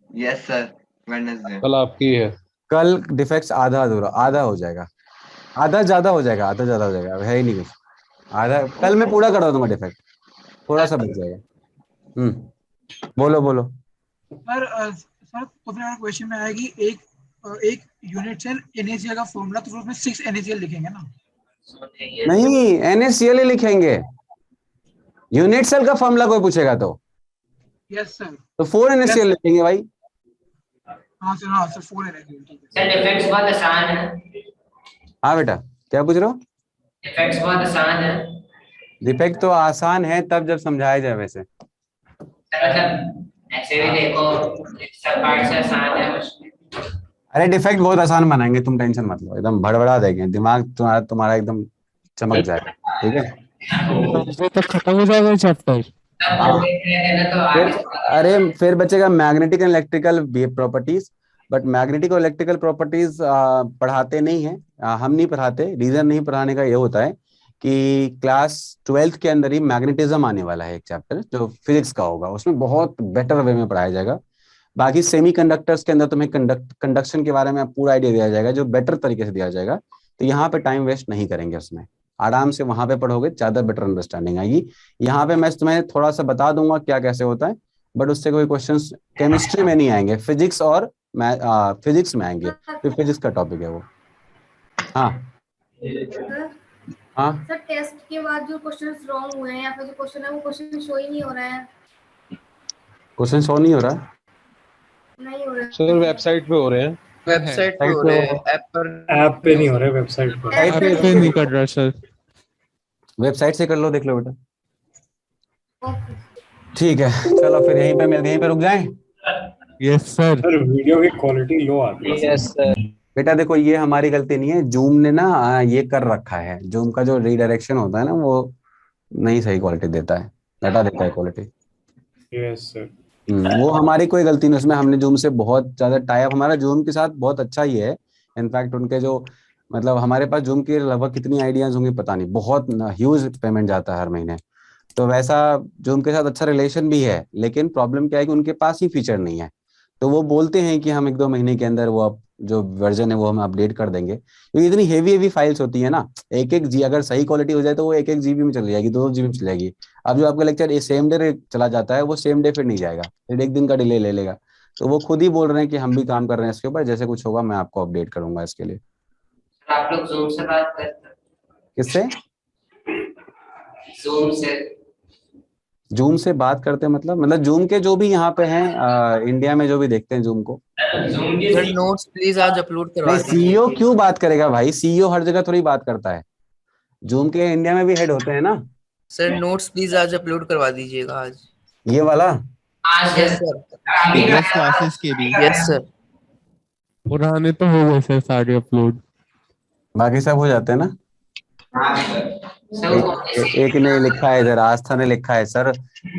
Yes sir, Wednesday. कल आपकी है। कल डिफेक्ट्स आधा अधूरा, आधा हो जाएगा, आधा ज्यादा हो जाएगा, आधा ज्यादा हो जाएगा, है ही नहीं कुछ। आधा कल मैं पूरा करा दूंगा, डिफेक्ट थोड़ा सा बच जाएगा। बोलो। सर क्वेश्चन में आएगी एक यूनिट सेल NaCl का फॉर्मूला, तो उसमें 6 NaCl लिखेंगे ना? नहीं, NaCl ही लिखेंगे। यूनिट सेल का फॉर्मूला कोई पूछेगा तो यस सर, तो 4 NaCl लिखेंगे भाई। हाँ सर 4 NaCl। सर डिफेक्ट्स बहुत आसान है। हाँ बेटा, क्या पूछ रहे हो? डिफेक्ट्स बहुत आसान है। डिफेक्ट तो आसान है तब जब समझाया जाए। वैसे मतलब ऐसे भी देखो, सब पार्ट से आसान है। अरे डिफेक्ट बहुत आसान बनाएंगे, तुम टेंशन मत लो, एकदम भड़बड़ा देंगे, दिमाग तुम्हारा एकदम चमक जाएगा। ठीक है। तो खत्म हो जाएगा चैप्टर। फिर बचेगा magnetic and electrical properties, but magnetic और इलेक्ट्रिकल प्रॉपर्टीज पढ़ाते नहीं है, हम नहीं पढ़ाते। रीजन नहीं पढ़ाने का ये होता है कि क्लास 12th के अंदर ही मैग्नेटिज्म आने वाला है एक चैप्टर जो फिजिक्स का होगा, उसमें बहुत बेटर वे में पढ़ाया जाएगा। बाकी सेमीकंडक्टर्स के अंदर तुम्हें कंडक्शन के बारे में पूरा आइडिया दिया जाएगा जो बेटर तरीके से दिया जाएगा, तो यहाँ पे टाइम वेस्ट नहीं करेंगे उसमें, आराम से वहां पे पढ़ोगे, ज्यादा बेटर अंडरस्टैंडिंग आएगी। यहाँ पे मैं तुम्हें थोड़ा सा बता दूंगा क्या कैसे होता है, बट उससे कोई क्वेश्चंस केमिस्ट्री में नहीं आएंगे, फिजिक्स और फिजिक्स में आएंगे, तो फिजिक्स का टॉपिक है वो। हाँ हाँ सर, टेस्ट के बाद जो क्वेश्चंस रॉन्ग हुए हैं या फिर जो क्वेश्चन है वो क्वेश्चन शो ही नहीं हो रहा है। क्वेश्चन शो नहीं हो रहा? नहीं हो रहा सर वेबसाइट पे हो रहे हैं, वेबसाइट पे हो रहे हैं, ऐप पे नहीं हो रहा है, वेबसाइट पे। ऐप पे नहीं कर रहा सर, वेबसाइट से कर लो, देख लो बेटा। ठीक है, चलो फिर यहीं पे रुक जाएं। Yes sir. सर वीडियो की क्वालिटी लो आती है। Yes sir. बेटा देखो, ये हमारी गलती नहीं है, जूम ने ना ये कर रखा है, जूम का जो रीडायरेक्शन होता है ना वो नहीं सही क्वालिटी देता है, घटा देता है क्वालिटी। Yes sir. वो हमारी कोई गलती नहीं, उसमें हमने जूम से बहुत ज्यादा टाइप, हमारा जूम के साथ बहुत अच्छा ही है। इनफैक्ट उनके जो मतलब हमारे पास जूम की लगभग कितनी आइडियाज होंगी पता नहीं, बहुत ह्यूज पेमेंट जाता है हर महीने, तो वैसा जूम के साथ अच्छा रिलेशन भी है। लेकिन प्रॉब्लम क्या है कि उनके पास ही फीचर नहीं है, तो वो बोलते हैं कि हम 1-2 महीने के अंदर वो जो वर्जन है वो हम अपडेट कर देंगे, क्योंकि इतनी हेवी फाइल्स होती है ना, 1-1 जी अगर सही क्वालिटी हो जाए तो वो 1-1 GB में चली जाएगी, 2 GB में चली जाएगी। अब जो आपका लेक्चर सेम डे चला जाता है वो सेम डे फिर नहीं जाएगा, फिर 1 दिन का डिले ले लेगा। तो वो खुद ही बोल रहे हैं कि हम भी काम कर रहे हैं इसके ऊपर, जैसे कुछ होगा मैं आपको अपडेट करूंगा इसके लिए। आप लोग जूम से बात करते हैं? किससे? जूम से। जूम से बात करते हैं मतलब जूम के जो भी यहाँ पे हैं इंडिया में जो भी देखते हैं जूम को, सर नोट्स प्लीज आज अपलोड करवा भाई सीईओ क्यों बात करेगा भाई, सीईओ हर जगह थोड़ी बात करता है, जूम के इंडिया में भी हेड होते हैं ना। सर नोट्स प्लीज आज अपलोड करवा दीजिएगा आज, ये वाला। Yes sir. क्लासेस के भी। Yes sir. पुराने तो हो गए सर सारे अपलोड, बाकी सब हो जाते हैं ना। एक ने लिखा है इधर, आस्था ने लिखा है सर,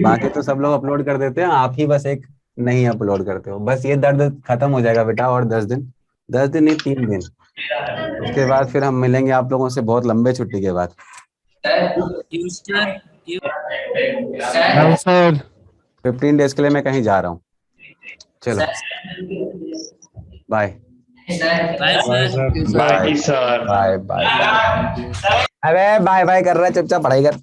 बाकी तो सब लोग अपलोड कर देते हैं, आप ही बस एक नहीं अपलोड करते हो। बस ये दर्द खत्म हो जाएगा बेटा, और 10 दिन नहीं 3 दिन, उसके बाद फिर हम मिलेंगे आप लोगों से बहुत लंबे छुट्टी के बाद। सर 15 डेज के लिए मैं कहीं जा रहा हूँ, चलो bye bye sir. Bye bye. अबे बाय बाय कर रहा है, चुपचाप पढ़ाई कर।